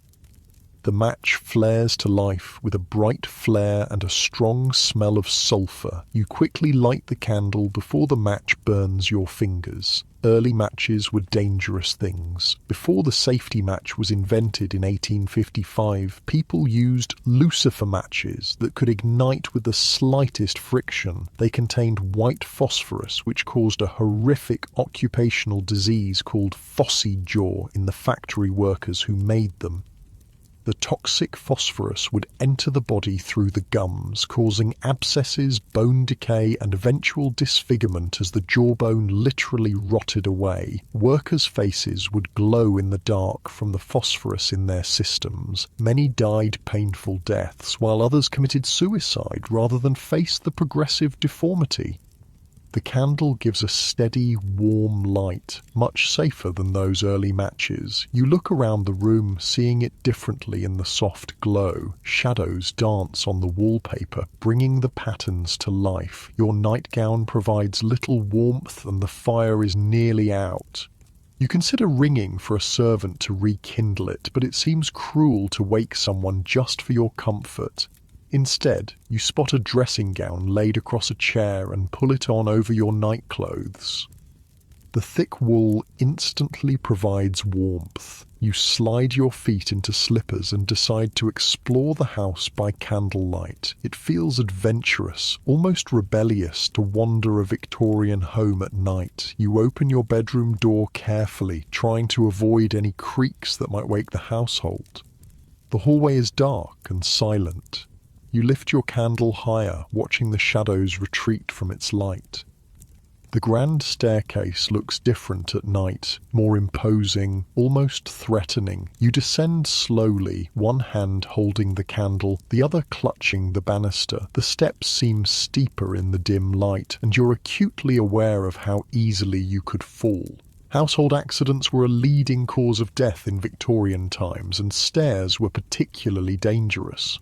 The match flares to life with a bright flare and a strong smell of sulphur. You quickly light the candle before the match burns your fingers. Early matches were dangerous things. Before the safety match was invented in 1855, people used lucifer matches that could ignite with the slightest friction. They contained white phosphorus, which caused a horrific occupational disease called phossy jaw in the factory workers who made them. The toxic phosphorus would enter the body through the gums, causing abscesses, bone decay, and eventual disfigurement as the jawbone literally rotted away. Workers' faces would glow in the dark from the phosphorus in their systems. Many died painful deaths, while others committed suicide rather than face the progressive deformity. The candle gives a steady, warm light, much safer than those early matches. You look around the room, seeing it differently in the soft glow. Shadows dance on the wallpaper, bringing the patterns to life. Your nightgown provides little warmth and the fire is nearly out. You consider ringing for a servant to rekindle it, but it seems cruel to wake someone just for your comfort. Instead, you spot a dressing gown laid across a chair and pull it on over your nightclothes. The thick wool instantly provides warmth. You slide your feet into slippers and decide to explore the house by candlelight. It feels adventurous, almost rebellious to wander a Victorian home at night. You open your bedroom door carefully, trying to avoid any creaks that might wake the household. The hallway is dark and silent. You lift your candle higher, watching the shadows retreat from its light. The grand staircase looks different at night, more imposing, almost threatening. You descend slowly, one hand holding the candle, the other clutching the banister. The steps seem steeper in the dim light, and you're acutely aware of how easily you could fall. Household accidents were a leading cause of death in Victorian times, and stairs were particularly dangerous.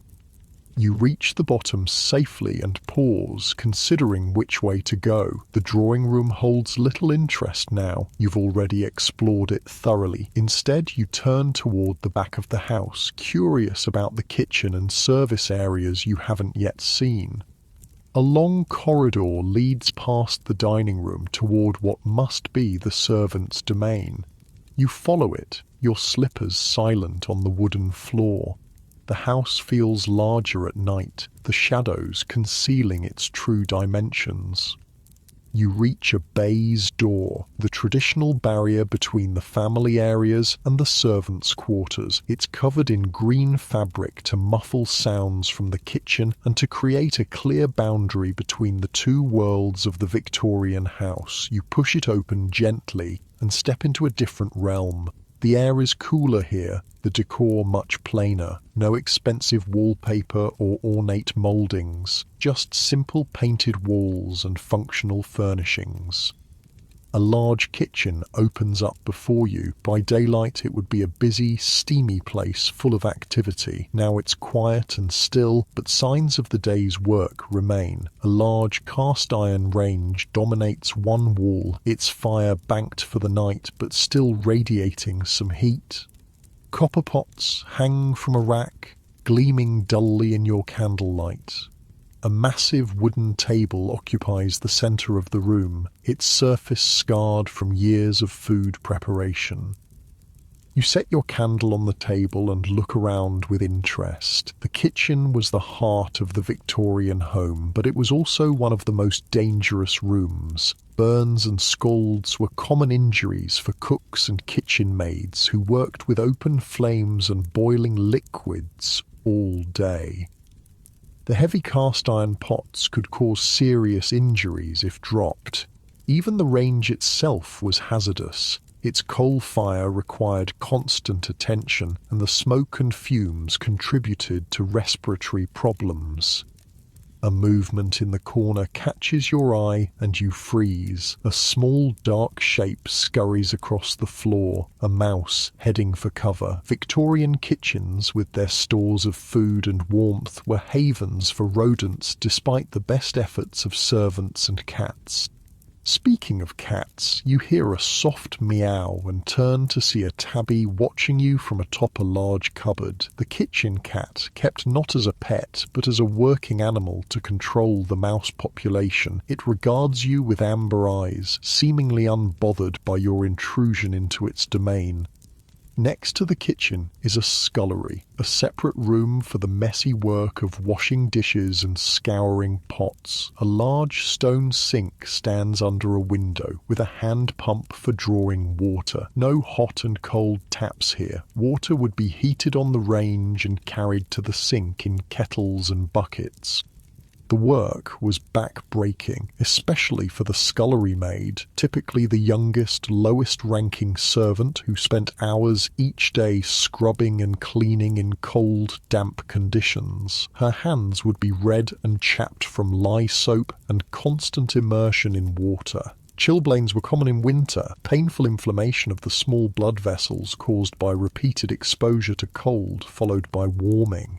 You reach the bottom safely and pause, considering which way to go. The drawing room holds little interest now. You've already explored it thoroughly. Instead, you turn toward the back of the house, curious about the kitchen and service areas you haven't yet seen. A long corridor leads past the dining room toward what must be the servants' domain. You follow it, your slippers silent on the wooden floor. The house feels larger at night, the shadows concealing its true dimensions. You reach a baize door, the traditional barrier between the family areas and the servants' quarters. It's covered in green fabric to muffle sounds from the kitchen and to create a clear boundary between the two worlds of the Victorian house. You push it open gently. and step into a different realm. The air is cooler here, the decor much plainer, no expensive wallpaper or ornate mouldings, just simple painted walls and functional furnishings. A large kitchen opens up before you. By daylight it would be a busy, steamy place full of activity. Now it's quiet and still, but signs of the day's work remain. A large cast iron range dominates one wall, its fire banked for the night but still radiating some heat. Copper pots hang from a rack, gleaming dully in your candlelight. A massive wooden table occupies the centre of the room, its surface scarred from years of food preparation. You set your candle on the table and look around with interest. The kitchen was the heart of the Victorian home, but it was also one of the most dangerous rooms. Burns and scalds were common injuries for cooks and kitchen maids who worked with open flames and boiling liquids all day. The heavy cast iron pots could cause serious injuries if dropped. Even the range itself was hazardous. Its coal fire required constant attention, and the smoke and fumes contributed to respiratory problems. A movement in the corner catches your eye and you freeze. A small dark shape scurries across the floor, a mouse heading for cover. Victorian kitchens, with their stores of food and warmth, were havens for rodents despite the best efforts of servants and cats. Speaking of cats, you hear a soft meow and turn to see a tabby watching you from atop a large cupboard. The kitchen cat, kept not as a pet but as a working animal to control the mouse population, it regards you with amber eyes, seemingly unbothered by your intrusion into its domain. Next to the kitchen is a scullery, a separate room for the messy work of washing dishes and scouring pots. A large stone sink stands under a window, with a hand pump for drawing water. No hot and cold taps here. Water would be heated on the range and carried to the sink in kettles and buckets. The work was back-breaking, especially for the scullery maid, typically the youngest, lowest-ranking servant who spent hours each day scrubbing and cleaning in cold, damp conditions. Her hands would be red and chapped from lye soap and constant immersion in water. Chilblains were common in winter, painful inflammation of the small blood vessels caused by repeated exposure to cold, followed by warming.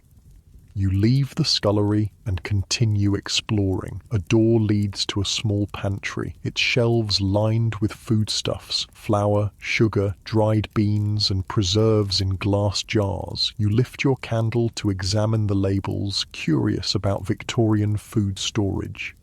You leave the scullery and continue exploring. A door leads to a small pantry, its shelves lined with foodstuffs, flour, sugar, dried beans, and preserves in glass jars. You lift your candle to examine the labels, curious about Victorian food storage.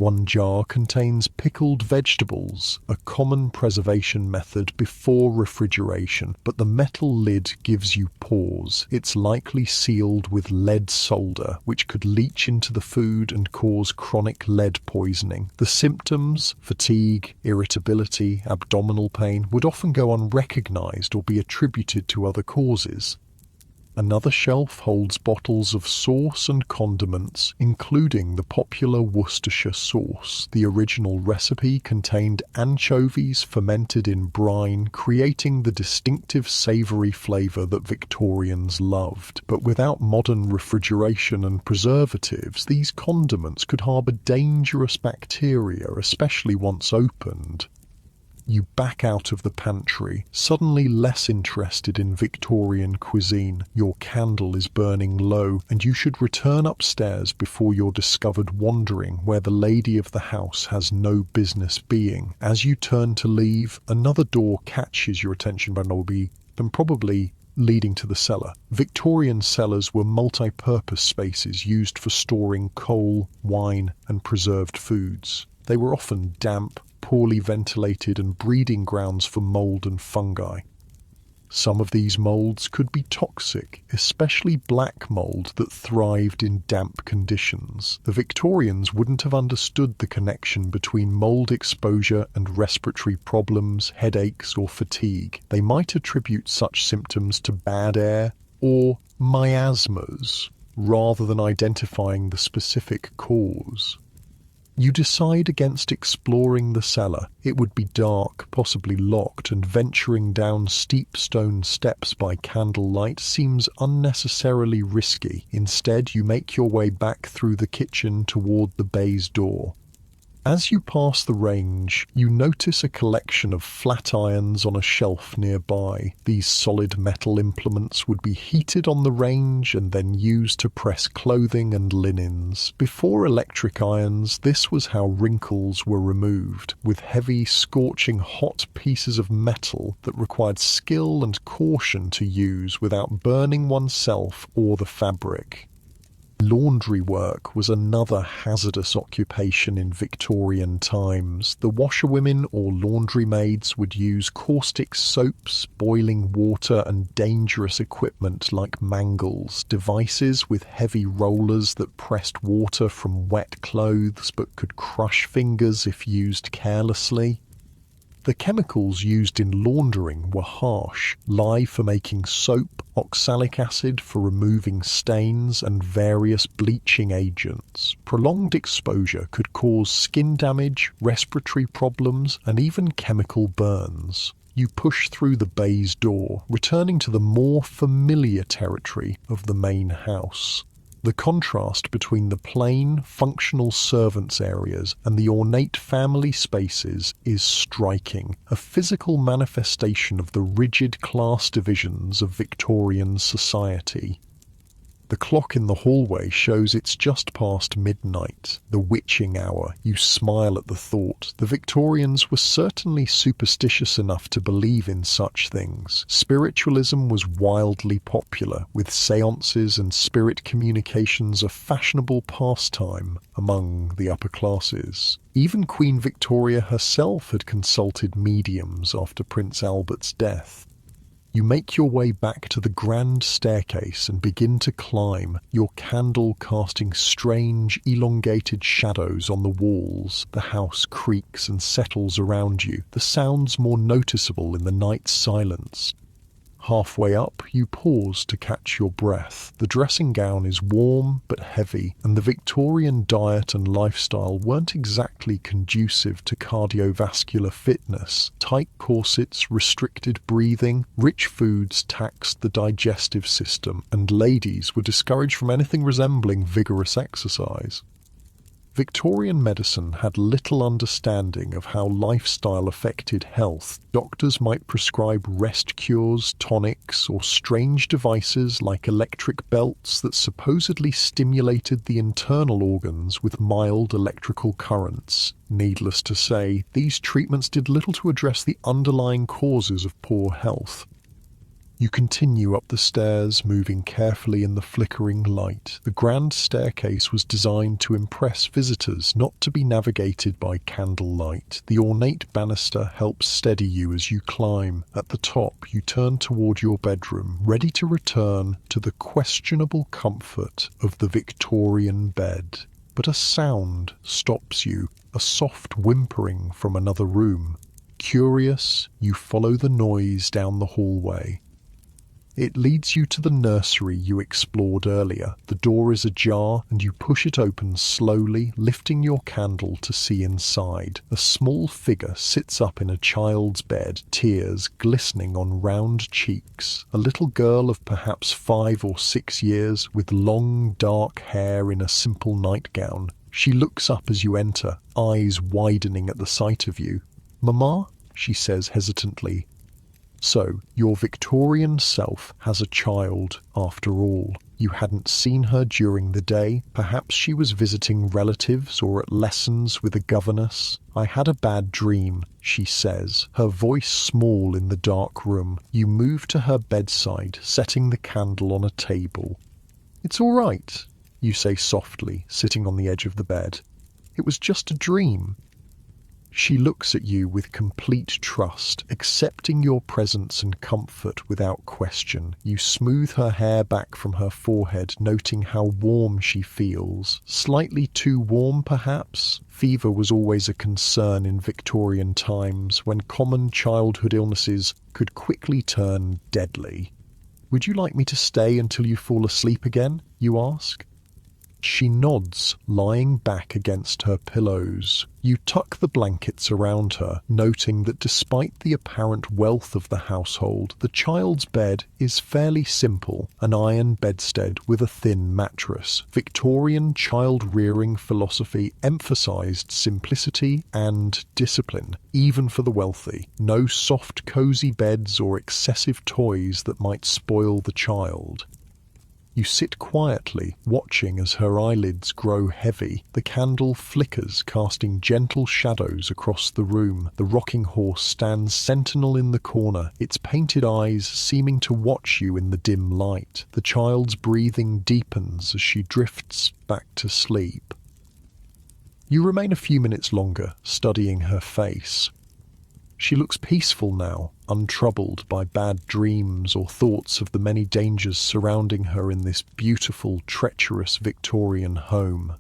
One jar contains pickled vegetables, a common preservation method before refrigeration, but the metal lid gives you pause. It's likely sealed with lead solder, which could leach into the food and cause chronic lead poisoning. The symptoms, fatigue, irritability, abdominal pain, would often go unrecognized or be attributed to other causes. Another shelf holds bottles of sauce and condiments, including the popular Worcestershire sauce. The original recipe contained anchovies fermented in brine, creating the distinctive savoury flavour that Victorians loved. But without modern refrigeration and preservatives, these condiments could harbour dangerous bacteria, especially once opened. You back out of the pantry, suddenly less interested in Victorian cuisine. Your candle is burning low, and you should return upstairs before you're discovered wandering where the lady of the house has no business being. As you turn to leave, another door catches your attention by probably leading to the cellar. Victorian cellars were multi-purpose spaces used for storing coal, wine, and preserved foods. They were often damp, poorly ventilated, and breeding grounds for mould and fungi. Some of these moulds could be toxic, especially black mould that thrived in damp conditions. The Victorians wouldn't have understood the connection between mould exposure and respiratory problems, headaches, or fatigue. They might attribute such symptoms to bad air or miasmas, rather than identifying the specific cause. You decide against exploring the cellar. It would be dark, possibly locked, and venturing down steep stone steps by candlelight seems unnecessarily risky. Instead, you make your way back through the kitchen toward the baize door. As you pass the range, you notice a collection of flat irons on a shelf nearby. These solid metal implements would be heated on the range and then used to press clothing and linens. Before electric irons, this was how wrinkles were removed, with heavy, scorching hot pieces of metal that required skill and caution to use without burning oneself or the fabric. Laundry work was another hazardous occupation in Victorian times. The washerwomen or laundry maids would use caustic soaps, boiling water, and dangerous equipment like mangles, devices with heavy rollers that pressed water from wet clothes but could crush fingers if used carelessly. The chemicals used in laundering were harsh: lye for making soap, oxalic acid for removing stains, and various bleaching agents. Prolonged exposure could cause skin damage, respiratory problems, and even chemical burns. You push through the baize door, returning to the more familiar territory of the main house. The contrast between the plain, functional servants' areas and the ornate family spaces is striking, a physical manifestation of the rigid class divisions of Victorian society. The clock in the hallway shows it's just past midnight, the witching hour. You smile at the thought. The Victorians were certainly superstitious enough to believe in such things. Spiritualism was wildly popular, with seances and spirit communications a fashionable pastime among the upper classes. Even Queen Victoria herself had consulted mediums after Prince Albert's death. You make your way back to the grand staircase and begin to climb, your candle casting strange, elongated shadows on the walls. The house creaks and settles around you, the sounds more noticeable in the night's silence. Halfway up, you pause to catch your breath. The dressing gown is warm but heavy, and the Victorian diet and lifestyle weren't exactly conducive to cardiovascular fitness. Tight corsets, restricted breathing, rich foods taxed the digestive system, and ladies were discouraged from anything resembling vigorous exercise. Victorian medicine had little understanding of how lifestyle affected health. Doctors might prescribe rest cures, tonics, or strange devices like electric belts that supposedly stimulated the internal organs with mild electrical currents. Needless to say, these treatments did little to address the underlying causes of poor health. You continue up the stairs, moving carefully in the flickering light. The grand staircase was designed to impress visitors, not to be navigated by candlelight. The ornate banister helps steady you as you climb. At the top, you turn toward your bedroom, ready to return to the questionable comfort of the Victorian bed. But a sound stops you, a soft whimpering from another room. Curious, you follow the noise down the hallway. It leads you to the nursery you explored earlier. The door is ajar and you push it open slowly, lifting your candle to see inside. A small figure sits up in a child's bed, tears glistening on round cheeks. A little girl of perhaps 5 or 6 years, with long dark hair in a simple nightgown. She looks up as you enter, eyes widening at the sight of you. "Mama?" she says hesitantly. So, your Victorian self has a child, after all. You hadn't seen her during the day. Perhaps she was visiting relatives or at lessons with a governess. "I had a bad dream," she says, her voice small in the dark room. You move to her bedside, setting the candle on a table. "It's all right," you say softly, sitting on the edge of the bed. "It was just a dream." She looks at you with complete trust, accepting your presence and comfort without question. You smooth her hair back from her forehead, noting how warm she feels. Slightly too warm, perhaps? Fever was always a concern in Victorian times, when common childhood illnesses could quickly turn deadly. "Would you like me to stay until you fall asleep again?" you ask. She nods, lying back against her pillows. You tuck the blankets around her, noting that despite the apparent wealth of the household, the child's bed is fairly simple, an iron bedstead with a thin mattress. Victorian child-rearing philosophy emphasized simplicity and discipline, even for the wealthy. No soft, cozy beds or excessive toys that might spoil the child. You sit quietly, watching as her eyelids grow heavy. The candle flickers, casting gentle shadows across the room. The rocking horse stands sentinel in the corner, its painted eyes seeming to watch you in the dim light. The child's breathing deepens as she drifts back to sleep. You remain a few minutes longer, studying her face. She looks peaceful now, untroubled by bad dreams or thoughts of the many dangers surrounding her in this beautiful, treacherous Victorian home.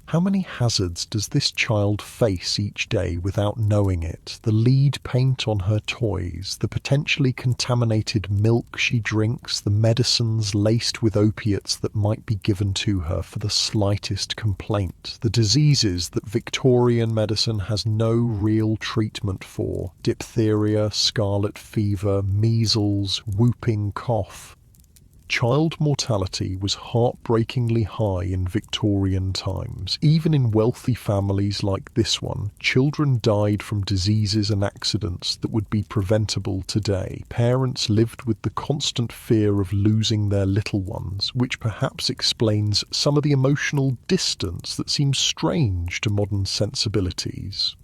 How many hazards does this child face each day without knowing it? The lead paint on her toys, the potentially contaminated milk she drinks, the medicines laced with opiates that might be given to her for the slightest complaint, the diseases that Victorian medicine has no real treatment for, diphtheria, scarlet fever, measles, whooping cough. Child mortality was heartbreakingly high in Victorian times. Even in wealthy families like this one, children died from diseases and accidents that would be preventable today. Parents lived with the constant fear of losing their little ones, which perhaps explains some of the emotional distance that seems strange to modern sensibilities.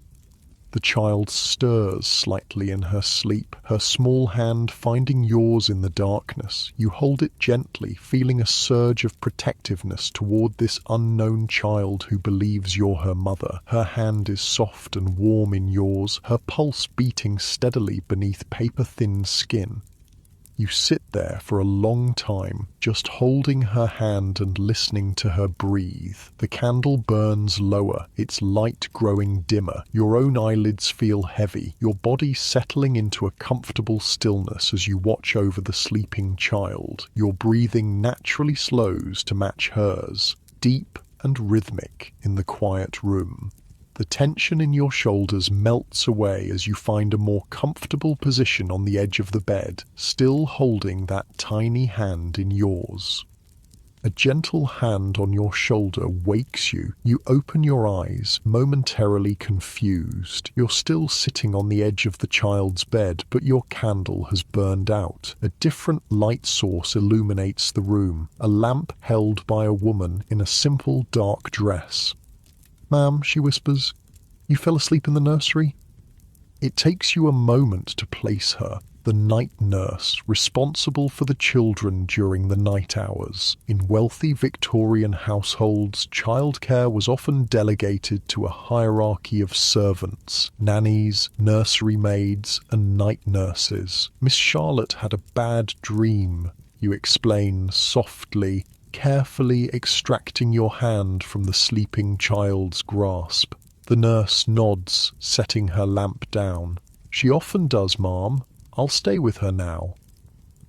The child stirs slightly in her sleep, her small hand finding yours in the darkness. You hold it gently, feeling a surge of protectiveness toward this unknown child who believes you're her mother. Her hand is soft and warm in yours, her pulse beating steadily beneath paper-thin skin. You sit there for a long time, just holding her hand and listening to her breathe. The candle burns lower, its light growing dimmer. Your own eyelids feel heavy, your body settling into a comfortable stillness as you watch over the sleeping child. Your breathing naturally slows to match hers, deep and rhythmic in the quiet room. The tension in your shoulders melts away as you find a more comfortable position on the edge of the bed, still holding that tiny hand in yours. A gentle hand on your shoulder wakes you. You open your eyes, momentarily confused. You're still sitting on the edge of the child's bed, but your candle has burned out. A different light source illuminates the room, a lamp held by a woman in a simple dark dress. "Ma'am," she whispers, "you fell asleep in the nursery?" It takes you a moment to place her, the night nurse, responsible for the children during the night hours. In wealthy Victorian households, childcare was often delegated to a hierarchy of servants, nannies, nursery maids, and night nurses. "Miss Charlotte had a bad dream," you explain softly, carefully extracting your hand from the sleeping child's grasp. The nurse nods, setting her lamp down. "She often does, ma'am. I'll stay with her now."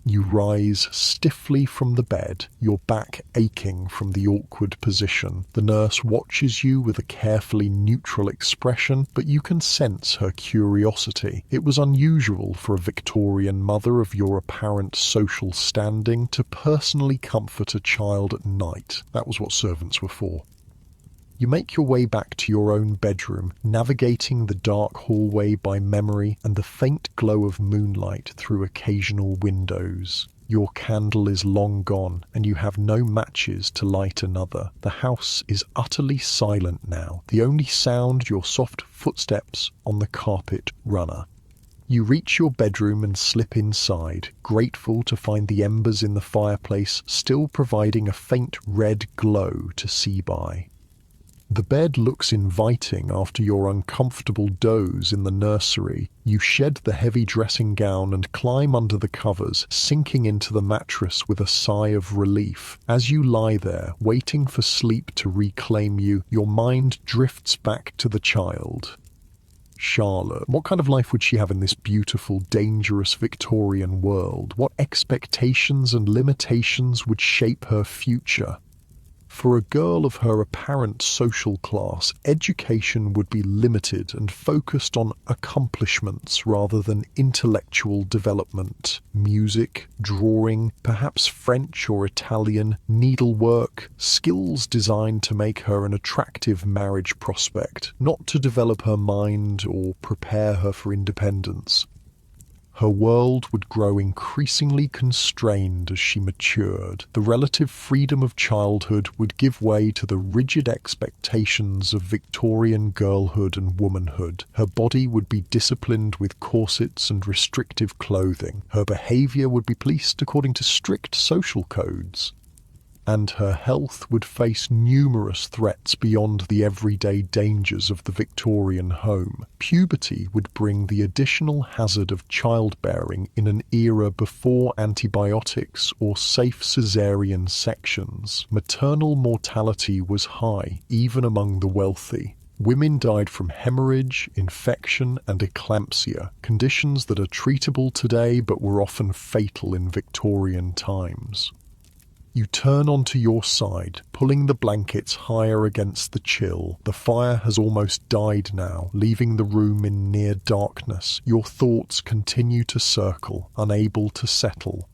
You rise stiffly from the bed, your back aching from the awkward position. The nurse watches you with a carefully neutral expression, but you can sense her curiosity. It was unusual for a Victorian mother of your apparent social standing to personally comfort a child at night. That was what servants were for. You make your way back to your own bedroom, navigating the dark hallway by memory and the faint glow of moonlight through occasional windows. Your candle is long gone, and you have no matches to light another. The house is utterly silent now, the only sound your soft footsteps on the carpet runner. You reach your bedroom and slip inside, grateful to find the embers in the fireplace still providing a faint red glow to see by. The bed looks inviting after your uncomfortable doze in the nursery. You shed the heavy dressing gown and climb under the covers, sinking into the mattress with a sigh of relief. As you lie there, waiting for sleep to reclaim you, your mind drifts back to the child. Charlotte. What kind of life would she have in this beautiful, dangerous Victorian world? What expectations and limitations would shape her future? For a girl of her apparent social class, education would be limited and focused on accomplishments rather than intellectual development. Music, drawing, perhaps French or Italian, needlework, skills designed to make her an attractive marriage prospect, not to develop her mind or prepare her for independence. Her world would grow increasingly constrained as she matured. The relative freedom of childhood would give way to the rigid expectations of Victorian girlhood and womanhood. Her body would be disciplined with corsets and restrictive clothing. Her behaviour would be policed according to strict social codes. And her health would face numerous threats beyond the everyday dangers of the Victorian home. Puberty would bring the additional hazard of childbearing in an era before antibiotics or safe caesarean sections. Maternal mortality was high, even among the wealthy. Women died from hemorrhage, infection, and eclampsia, conditions that are treatable today but were often fatal in Victorian times. You turn onto your side, pulling the blankets higher against the chill. The fire has almost died now, leaving the room in near darkness. Your thoughts continue to circle, unable to settle.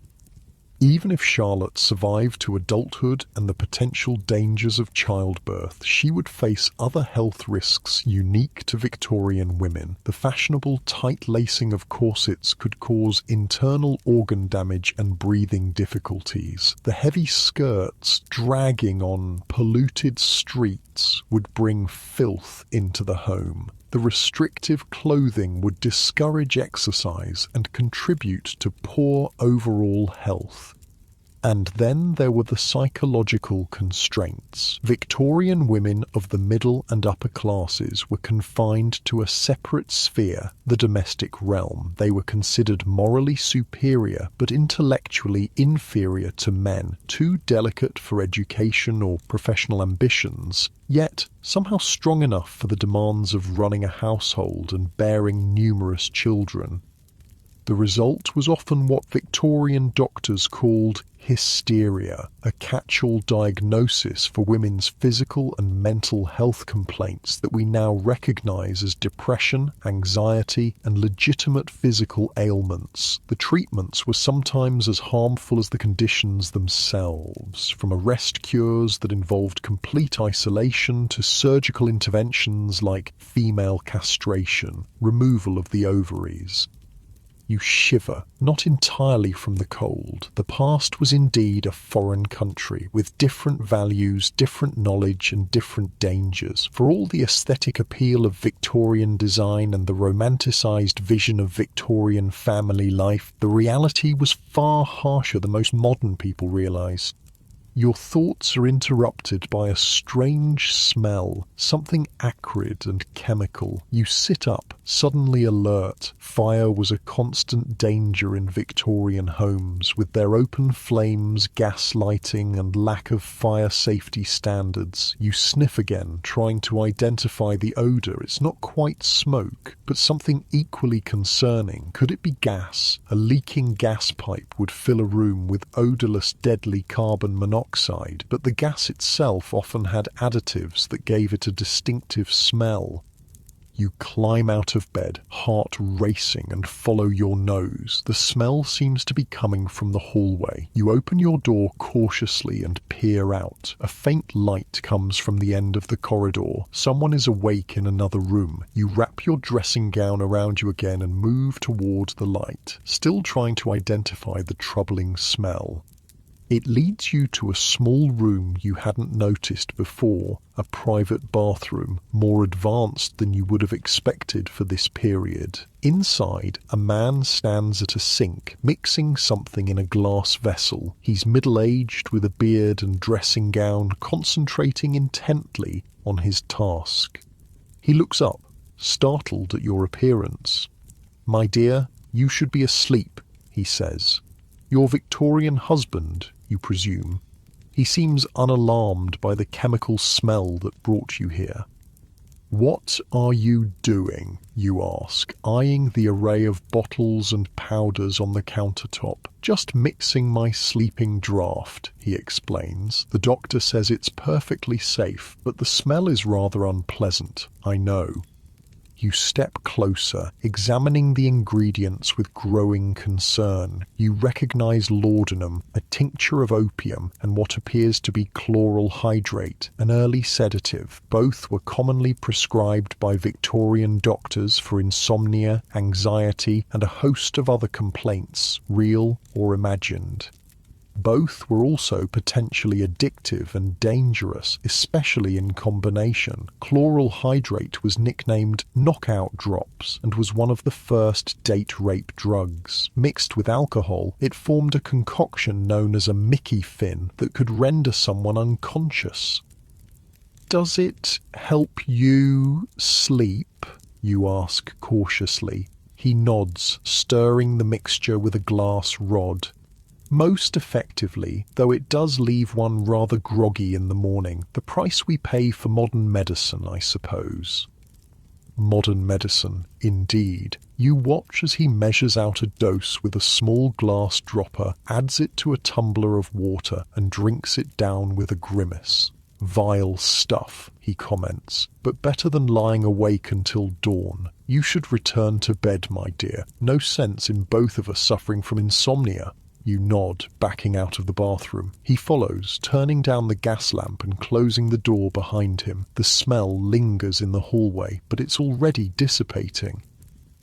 Even if Charlotte survived to adulthood and the potential dangers of childbirth, she would face other health risks unique to Victorian women. The fashionable tight lacing of corsets could cause internal organ damage and breathing difficulties. The heavy skirts dragging on polluted streets would bring filth into the home. The restrictive clothing would discourage exercise and contribute to poor overall health. And then there were the psychological constraints. Victorian women of the middle and upper classes were confined to a separate sphere, the domestic realm. They were considered morally superior but intellectually inferior to men, too delicate for education or professional ambitions, yet somehow strong enough for the demands of running a household and bearing numerous children. The result was often what Victorian doctors called hysteria, a catch-all diagnosis for women's physical and mental health complaints that we now recognise as depression, anxiety, and legitimate physical ailments. The treatments were sometimes as harmful as the conditions themselves, from arrest cures that involved complete isolation to surgical interventions like female castration, removal of the ovaries. You shiver, not entirely from the cold. The past was indeed a foreign country, with different values, different knowledge, and different dangers. For all the aesthetic appeal of Victorian design and the romanticised vision of Victorian family life, the reality was far harsher than most modern people realise. Your thoughts are interrupted by a strange smell, something acrid and chemical. You sit up, suddenly alert. Fire was a constant danger in Victorian homes, with their open flames, gas lighting, and lack of fire safety standards. You sniff again, trying to identify the odour. It's not quite smoke, but something equally concerning. Could it be gas? A leaking gas pipe would fill a room with odourless, deadly carbon monoxide, but the gas itself often had additives that gave it a distinctive smell. You climb out of bed, heart racing, and follow your nose. The smell seems to be coming from the hallway. You open your door cautiously and peer out. A faint light comes from the end of the corridor. Someone is awake in another room. You wrap your dressing gown around you again and move toward the light, still trying to identify the troubling smell. It leads you to a small room you hadn't noticed before, a private bathroom, more advanced than you would have expected for this period. Inside, a man stands at a sink, mixing something in a glass vessel. He's middle-aged with a beard and dressing gown, concentrating intently on his task. He looks up, startled at your appearance. "My dear, you should be asleep," he says. "Your Victorian husband, you presume." He seems unalarmed by the chemical smell that brought you here. "What are you doing?" you ask, eyeing the array of bottles and powders on the countertop. "Just mixing my sleeping draught," he explains. "The doctor says it's perfectly safe, but the smell is rather unpleasant, I know." You step closer, examining the ingredients with growing concern. You recognize laudanum, a tincture of opium, and what appears to be chloral hydrate, an early sedative. Both were commonly prescribed by Victorian doctors for insomnia, anxiety, and a host of other complaints, real or imagined. Both were also potentially addictive and dangerous, especially in combination. Chloral hydrate was nicknamed knockout drops and was one of the first date rape drugs. Mixed with alcohol, it formed a concoction known as a Mickey fin that could render someone unconscious. "Does it help you sleep?" you ask cautiously. He nods, stirring the mixture with a glass rod. "Most effectively, though it does leave one rather groggy in the morning. The price we pay for modern medicine, I suppose." Modern medicine, indeed. You watch as he measures out a dose with a small glass dropper, adds it to a tumbler of water, and drinks it down with a grimace. "Vile stuff," he comments, "but better than lying awake until dawn. You should return to bed, my dear. No sense in both of us suffering from insomnia." You nod, backing out of the bathroom. He follows, turning down the gas lamp and closing the door behind him. The smell lingers in the hallway, but it's already dissipating.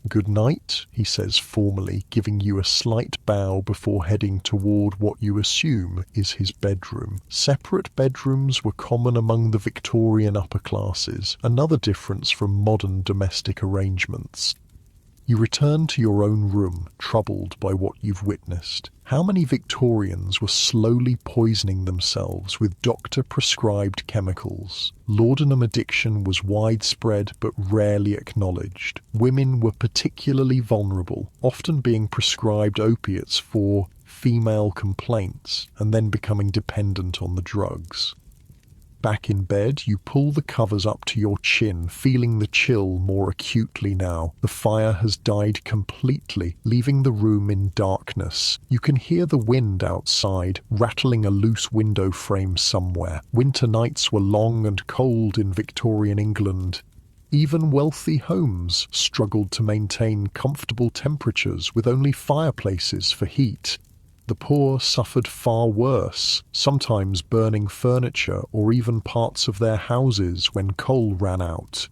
"Good night," he says formally, giving you a slight bow before heading toward what you assume is his bedroom. Separate bedrooms were common among the Victorian upper classes, another difference from modern domestic arrangements. You return to your own room, troubled by what you've witnessed. How many Victorians were slowly poisoning themselves with doctor-prescribed chemicals? Laudanum addiction was widespread but rarely acknowledged. Women were particularly vulnerable, often being prescribed opiates for female complaints and then becoming dependent on the drugs. Back in bed, you pull the covers up to your chin, feeling the chill more acutely now. The fire has died completely, leaving the room in darkness. You can hear the wind outside, rattling a loose window frame somewhere. Winter nights were long and cold in Victorian England. Even wealthy homes struggled to maintain comfortable temperatures with only fireplaces for heat. The poor suffered far worse, sometimes burning furniture or even parts of their houses when coal ran out.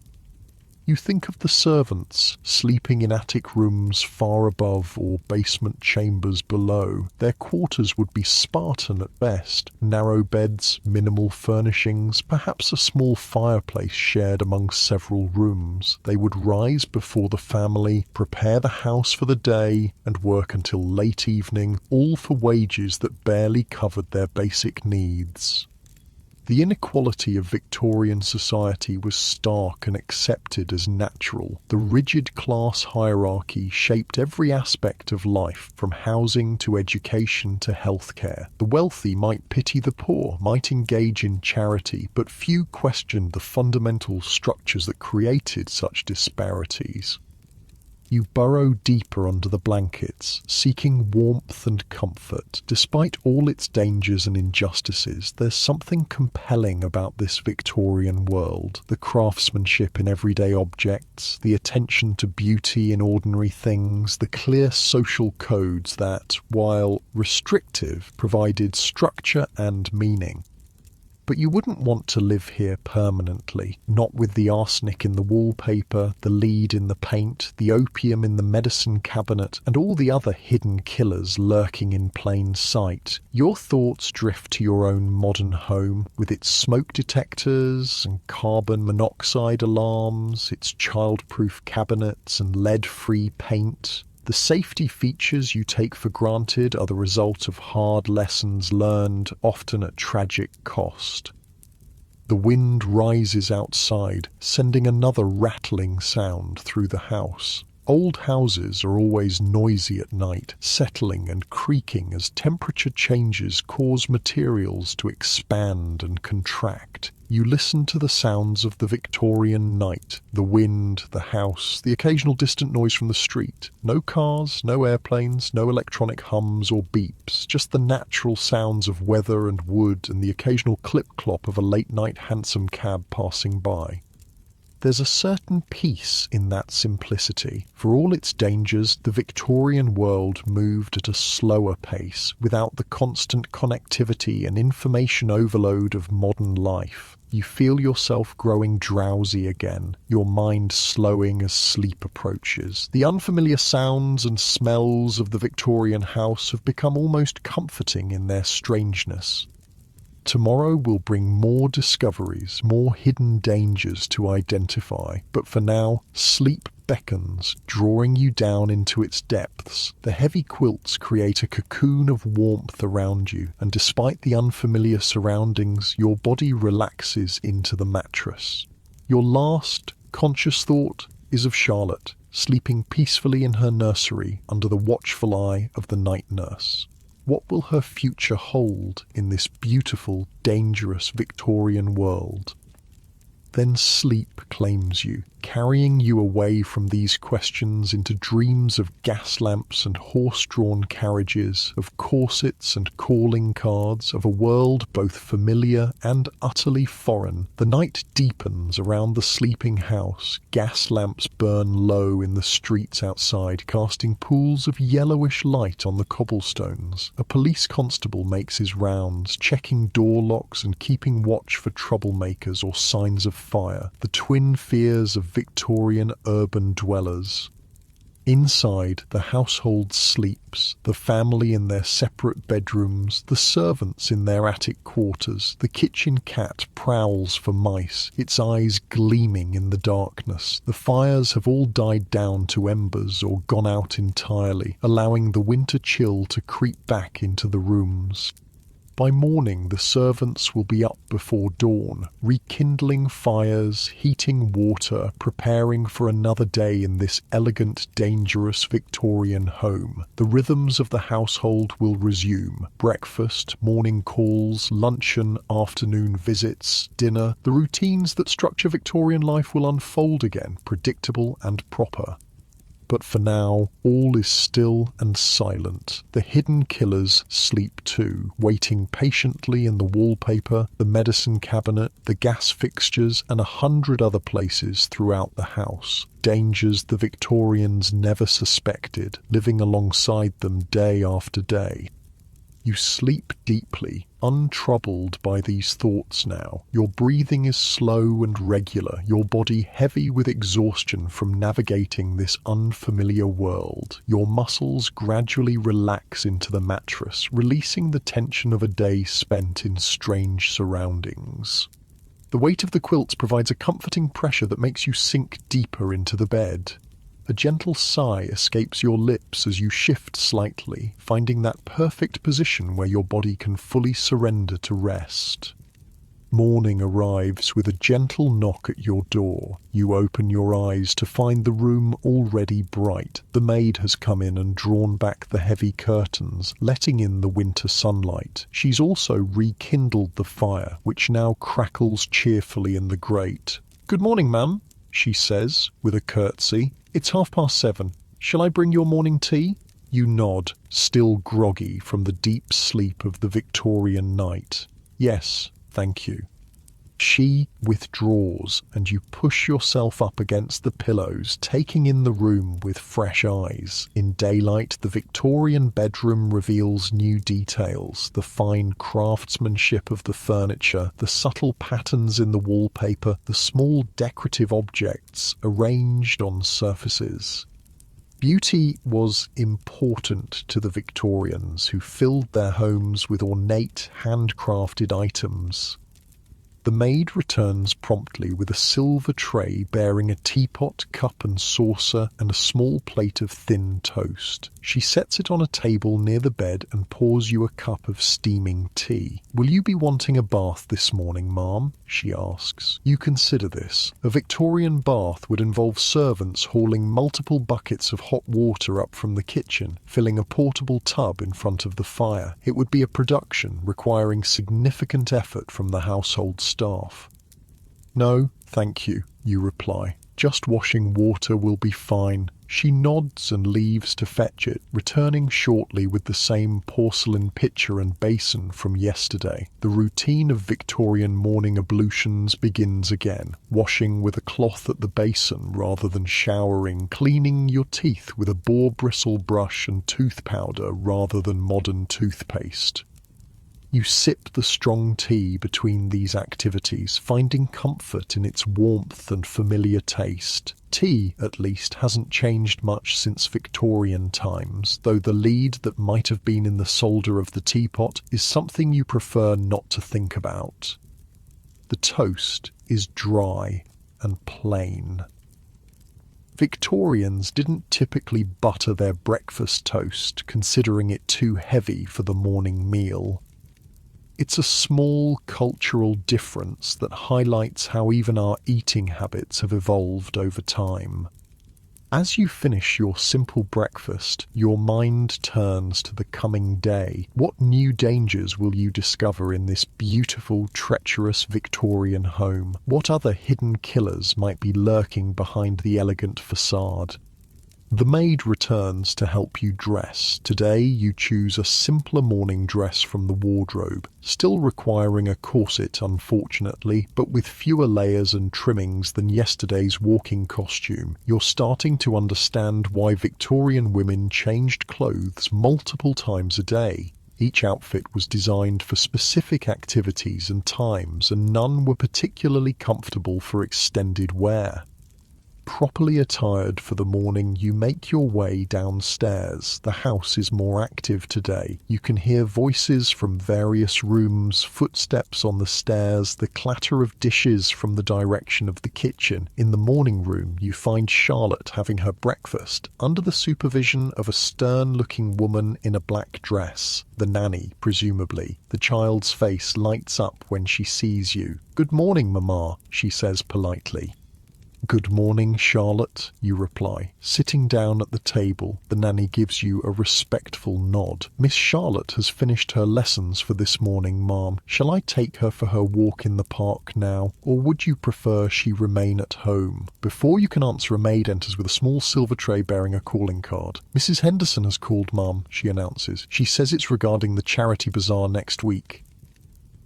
You think of the servants sleeping in attic rooms far above or basement chambers below. Their quarters would be Spartan at best. Narrow beds, minimal furnishings, perhaps a small fireplace shared among several rooms. They would rise before the family, prepare the house for the day, and work until late evening, all for wages that barely covered their basic needs. The inequality of Victorian society was stark and accepted as natural. The rigid class hierarchy shaped every aspect of life, from housing to education to healthcare. The wealthy might pity the poor, might engage in charity, but few questioned the fundamental structures that created such disparities. You burrow deeper under the blankets, seeking warmth and comfort. Despite all its dangers and injustices, there's something compelling about this Victorian world. The craftsmanship in everyday objects, the attention to beauty in ordinary things, the clear social codes that, while restrictive, provided structure and meaning. But you wouldn't want to live here permanently, not with the arsenic in the wallpaper, the lead in the paint, the opium in the medicine cabinet, and all the other hidden killers lurking in plain sight. Your thoughts drift to your own modern home, with its smoke detectors and carbon monoxide alarms, its child-proof cabinets and lead-free paint. The safety features you take for granted are the result of hard lessons learned, often at tragic cost. The wind rises outside, sending another rattling sound through the house. Old houses are always noisy at night, settling and creaking as temperature changes cause materials to expand and contract. You listen to the sounds of the Victorian night, the wind, the house, the occasional distant noise from the street. No cars, no airplanes, no electronic hums or beeps, just the natural sounds of weather and wood and the occasional clip-clop of a late-night hansom cab passing by. There's a certain peace in that simplicity. For all its dangers, the Victorian world moved at a slower pace, without the constant connectivity and information overload of modern life. You feel yourself growing drowsy again, your mind slowing as sleep approaches. The unfamiliar sounds and smells of the Victorian house have become almost comforting in their strangeness. Tomorrow will bring more discoveries, more hidden dangers to identify, but for now, sleep beckons, drawing you down into its depths. The heavy quilts create a cocoon of warmth around you, and despite the unfamiliar surroundings, your body relaxes into the mattress. Your last conscious thought is of Charlotte, sleeping peacefully in her nursery under the watchful eye of the night nurse. What will her future hold in this beautiful, dangerous Victorian world? Then sleep claims you, carrying you away from these questions into dreams of gas lamps and horse-drawn carriages, of corsets and calling cards, of a world both familiar and utterly foreign. The night deepens around the sleeping house. Gas lamps burn low in the streets outside, casting pools of yellowish light on the cobblestones. A police constable makes his rounds, checking door locks and keeping watch for troublemakers or signs of fire, the twin fears of Victorian urban dwellers. Inside, the household sleeps, the family in their separate bedrooms, the servants in their attic quarters. The kitchen cat prowls for mice, its eyes gleaming in the darkness. The fires have all died down to embers or gone out entirely, allowing the winter chill to creep back into the rooms. By morning, the servants will be up before dawn, rekindling fires, heating water, preparing for another day in this elegant, dangerous Victorian home. The rhythms of the household will resume. Breakfast, morning calls, luncheon, afternoon visits, dinner. The routines that structure Victorian life will unfold again, predictable and proper. But for now, all is still and silent. The hidden killers sleep too, waiting patiently in the wallpaper, the medicine cabinet, the gas fixtures, and 100 other places throughout the house. Dangers the Victorians never suspected, living alongside them day after day. You sleep deeply, untroubled by these thoughts now. Your breathing is slow and regular, your body heavy with exhaustion from navigating this unfamiliar world. Your muscles gradually relax into the mattress, releasing the tension of a day spent in strange surroundings. The weight of the quilts provides a comforting pressure that makes you sink deeper into the bed. A gentle sigh escapes your lips as you shift slightly, finding that perfect position where your body can fully surrender to rest. Morning arrives with a gentle knock at your door. You open your eyes to find the room already bright. The maid has come in and drawn back the heavy curtains, letting in the winter sunlight. She's also rekindled the fire, which now crackles cheerfully in the grate. "Good morning, ma'am," she says, with a curtsy. "It's 7:30. Shall I bring your morning tea?" You nod, still groggy from the deep sleep of the Victorian night. "Yes, thank you." She withdraws, and you push yourself up against the pillows, taking in the room with fresh eyes. In daylight, the Victorian bedroom reveals new details: the fine craftsmanship of the furniture, the subtle patterns in the wallpaper, the small decorative objects arranged on surfaces. Beauty was important to the Victorians, who filled their homes with ornate, handcrafted items. The maid returns promptly with a silver tray bearing a teapot, cup and saucer, and a small plate of thin toast. She sets it on a table near the bed and pours you a cup of steaming tea. "Will you be wanting a bath this morning, ma'am?" she asks. You consider this. A Victorian bath would involve servants hauling multiple buckets of hot water up from the kitchen, filling a portable tub in front of the fire. It would be a production requiring significant effort from the household staff. "No, thank you," you reply. "Just washing water will be fine." She nods and leaves to fetch it, returning shortly with the same porcelain pitcher and basin from yesterday. The routine of Victorian morning ablutions begins again, washing with a cloth at the basin rather than showering, cleaning your teeth with a boar bristle brush and tooth powder rather than modern toothpaste. You sip the strong tea between these activities, finding comfort in its warmth and familiar taste. Tea, at least, hasn't changed much since Victorian times, though the lead that might have been in the solder of the teapot is something you prefer not to think about. The toast is dry and plain. Victorians didn't typically butter their breakfast toast, considering it too heavy for the morning meal. It's a small cultural difference that highlights how even our eating habits have evolved over time. As you finish your simple breakfast, your mind turns to the coming day. What new dangers will you discover in this beautiful, treacherous Victorian home? What other hidden killers might be lurking behind the elegant facade? The maid returns to help you dress. Today you choose a simpler morning dress from the wardrobe, still requiring a corset unfortunately, but with fewer layers and trimmings than yesterday's walking costume. You're starting to understand why Victorian women changed clothes multiple times a day. Each outfit was designed for specific activities and times, and none were particularly comfortable for extended wear. Properly attired for the morning, you make your way downstairs. The house is more active today. You can hear voices from various rooms, footsteps on the stairs, the clatter of dishes from the direction of the kitchen. In the morning room, you find Charlotte having her breakfast under the supervision of a stern-looking woman in a black dress. The nanny, presumably. The child's face lights up when she sees you. "Good morning, Mamma," she says politely. "Good morning, Charlotte," you reply. Sitting down at the table, the nanny gives you a respectful nod. "Miss Charlotte has finished her lessons for this morning, ma'am. Shall I take her for her walk in the park now, or would you prefer she remain at home?" Before you can answer, a maid enters with a small silver tray bearing a calling card. "Mrs. Henderson has called, ma'am," she announces. "She says it's regarding the charity bazaar next week."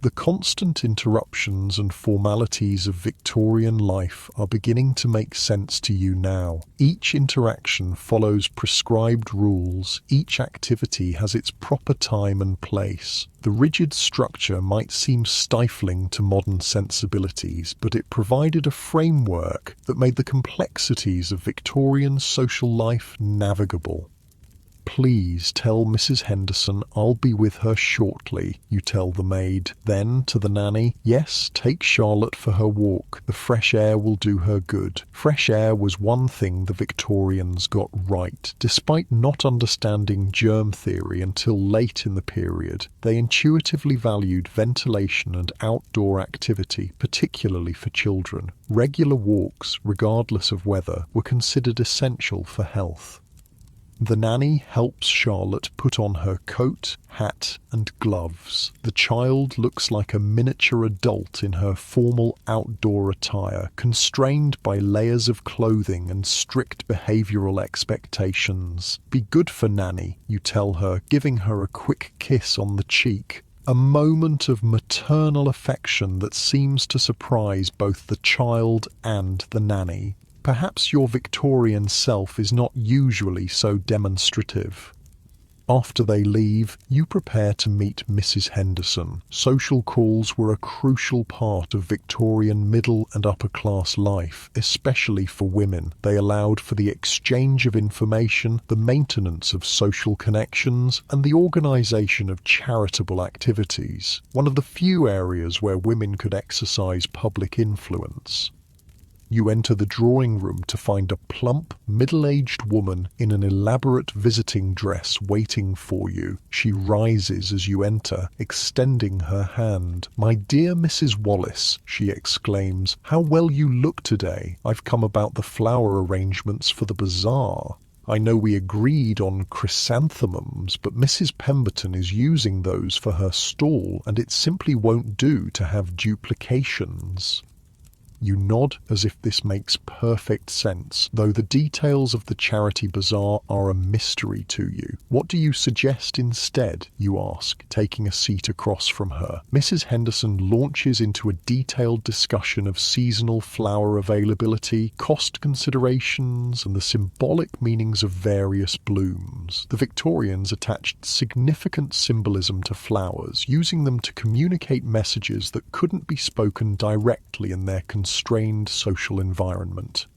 The constant interruptions and formalities of Victorian life are beginning to make sense to you now. Each interaction follows prescribed rules. Each activity has its proper time and place. The rigid structure might seem stifling to modern sensibilities, but it provided a framework that made the complexities of Victorian social life navigable. "Please tell Mrs. Henderson I'll be with her shortly," you tell the maid. Then, to the nanny, "Yes, take Charlotte for her walk. The fresh air will do her good." Fresh air was one thing the Victorians got right. Despite not understanding germ theory until late in the period, they intuitively valued ventilation and outdoor activity, particularly for children. Regular walks, regardless of weather, were considered essential for health. The nanny helps Charlotte put on her coat, hat, and gloves. The child looks like a miniature adult in her formal outdoor attire, constrained by layers of clothing and strict behavioral expectations. "Be good for Nanny," you tell her, giving her a quick kiss on the cheek. A moment of maternal affection that seems to surprise both the child and the nanny. Perhaps your Victorian self is not usually so demonstrative. After they leave, you prepare to meet Mrs. Henderson. Social calls were a crucial part of Victorian middle and upper class life, especially for women. They allowed for the exchange of information, the maintenance of social connections, and the organisation of charitable activities, one of the few areas where women could exercise public influence. You enter the drawing room to find a plump, middle-aged woman in an elaborate visiting dress waiting for you. She rises as you enter, extending her hand. "My dear Mrs. Wallace," she exclaims, "how well you look today. I've come about the flower arrangements for the bazaar. I know we agreed on chrysanthemums, but Mrs. Pemberton is using those for her stall, and it simply won't do to have duplications." You nod as if this makes perfect sense, though the details of the charity bazaar are a mystery to you. "What do you suggest instead?" you ask, taking a seat across from her. Mrs. Henderson launches into a detailed discussion of seasonal flower availability, cost considerations, and the symbolic meanings of various blooms. The Victorians attached significant symbolism to flowers, using them to communicate messages that couldn't be spoken directly in their constrained social environment.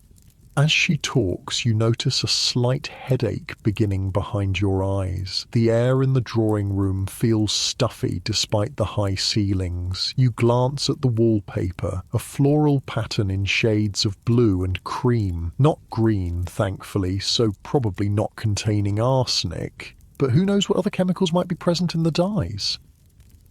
As she talks, you notice a slight headache beginning behind your eyes. The air in the drawing room feels stuffy despite the high ceilings. You glance at the wallpaper, a floral pattern in shades of blue and cream. Not green, thankfully, so probably not containing arsenic. But who knows what other chemicals might be present in the dyes?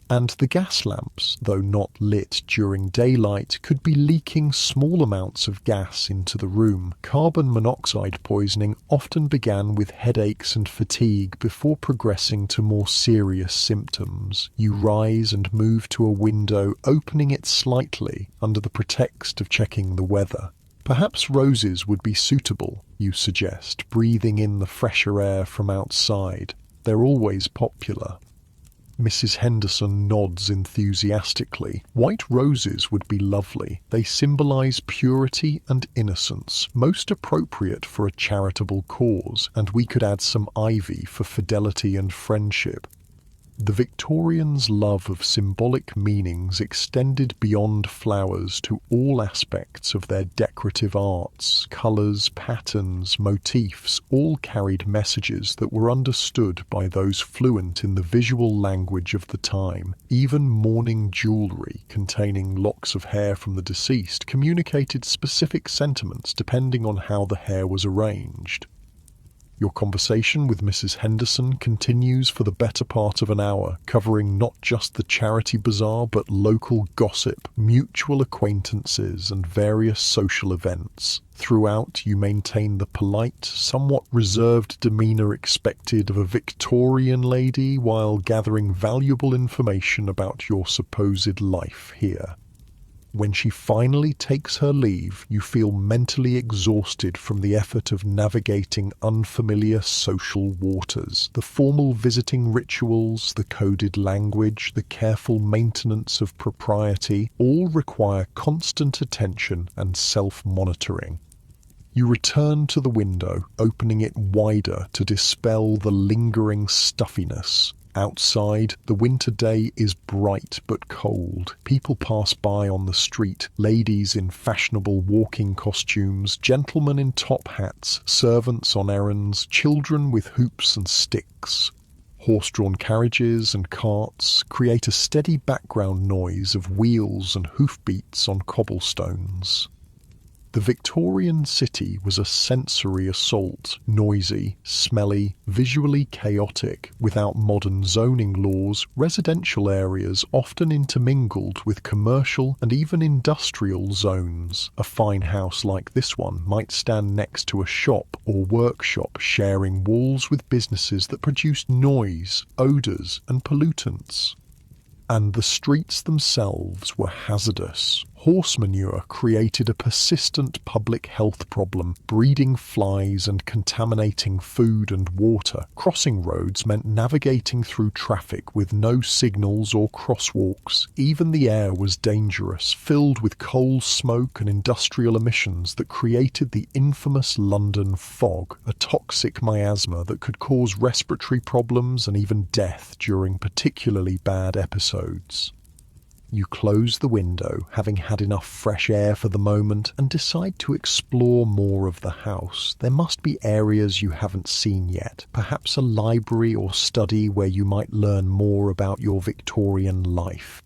And the gas lamps, though not lit during daylight, could be leaking small amounts of gas into the room. Carbon monoxide poisoning often began with headaches and fatigue before progressing to more serious symptoms. You rise and move to a window, opening it slightly under the pretext of checking the weather. "Perhaps roses would be suitable," you suggest, breathing in the fresher air from outside. "They're always popular." Mrs. Henderson nods enthusiastically. "White roses would be lovely. They symbolize purity and innocence, most appropriate for a charitable cause, and we could add some ivy for fidelity and friendship." The Victorians' love of symbolic meanings extended beyond flowers to all aspects of their decorative arts. Colours, patterns, motifs all carried messages that were understood by those fluent in the visual language of the time. Even mourning jewellery containing locks of hair from the deceased communicated specific sentiments depending on how the hair was arranged. Your conversation with Mrs. Henderson continues for the better part of an hour, covering not just the charity bazaar but local gossip, mutual acquaintances, and various social events. Throughout, you maintain the polite, somewhat reserved demeanour expected of a Victorian lady while gathering valuable information about your supposed life here. When she finally takes her leave, you feel mentally exhausted from the effort of navigating unfamiliar social waters. The formal visiting rituals, the coded language, the careful maintenance of propriety all require constant attention and self-monitoring. You return to the window, opening it wider to dispel the lingering stuffiness. Outside, the winter day is bright but cold. People pass by on the street, ladies in fashionable walking costumes, gentlemen in top hats, servants on errands, children with hoops and sticks. Horse-drawn carriages and carts create a steady background noise of wheels and hoofbeats on cobblestones. The Victorian city was a sensory assault, noisy, smelly, visually chaotic. Without modern zoning laws, residential areas often intermingled with commercial and even industrial zones. A fine house like this one might stand next to a shop or workshop, sharing walls with businesses that produced noise, odours and pollutants. And the streets themselves were hazardous. Horse manure created a persistent public health problem, breeding flies and contaminating food and water. Crossing roads meant navigating through traffic with no signals or crosswalks. Even the air was dangerous, filled with coal smoke and industrial emissions that created the infamous London fog, a toxic miasma that could cause respiratory problems and even death during particularly bad episodes. You close the window, having had enough fresh air for the moment, and decide to explore more of the house. There must be areas you haven't seen yet, perhaps a library or study where you might learn more about your Victorian life.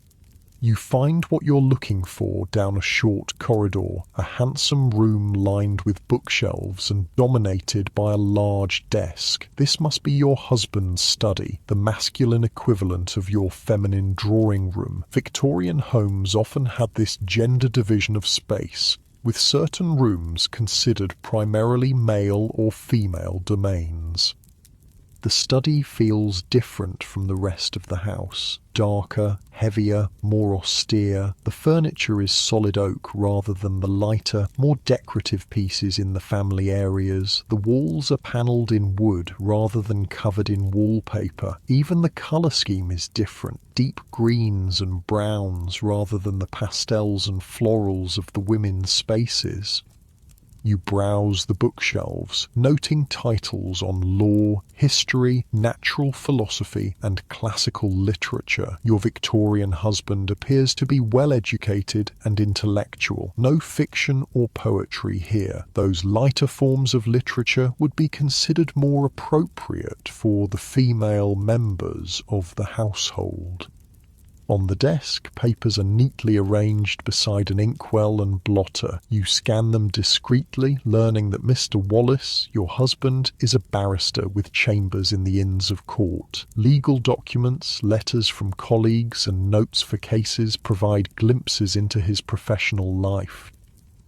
You find what you're looking for down a short corridor, a handsome room lined with bookshelves and dominated by a large desk. This must be your husband's study, the masculine equivalent of your feminine drawing room. Victorian homes often had this gender division of space, with certain rooms considered primarily male or female domains. The study feels different from the rest of the house. Darker, heavier, more austere. The furniture is solid oak rather than the lighter, more decorative pieces in the family areas. The walls are panelled in wood rather than covered in wallpaper. Even the colour scheme is different. Deep greens and browns rather than the pastels and florals of the women's spaces. You browse the bookshelves, noting titles on law, history, natural philosophy, and classical literature. Your Victorian husband appears to be well educated and intellectual. No fiction or poetry here. Those lighter forms of literature would be considered more appropriate for the female members of the household. On the desk, papers are neatly arranged beside an inkwell and blotter. You scan them discreetly, learning that Mr. Wallace, your husband, is a barrister with chambers in the Inns of Court. Legal documents, letters from colleagues, and notes for cases provide glimpses into his professional life.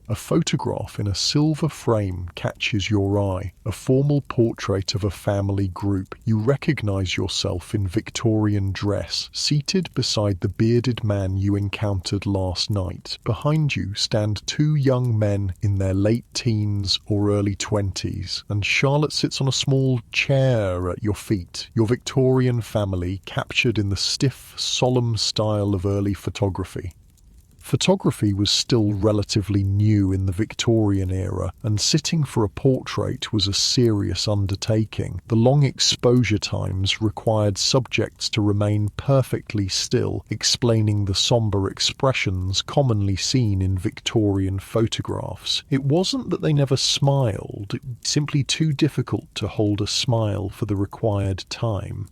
A photograph in a silver frame catches your eye, a formal portrait of a family group. You recognize yourself in Victorian dress, seated beside the bearded man you encountered last night. Behind you stand two young men in their late teens or early 20s, and Charlotte sits on a small chair at your feet. Your Victorian family captured in the stiff, solemn style of early photography. Photography was still relatively new in the Victorian era, and sitting for a portrait was a serious undertaking. The long exposure times required subjects to remain perfectly still, explaining the sombre expressions commonly seen in Victorian photographs. It wasn't that they never smiled, it was simply too difficult to hold a smile for the required time.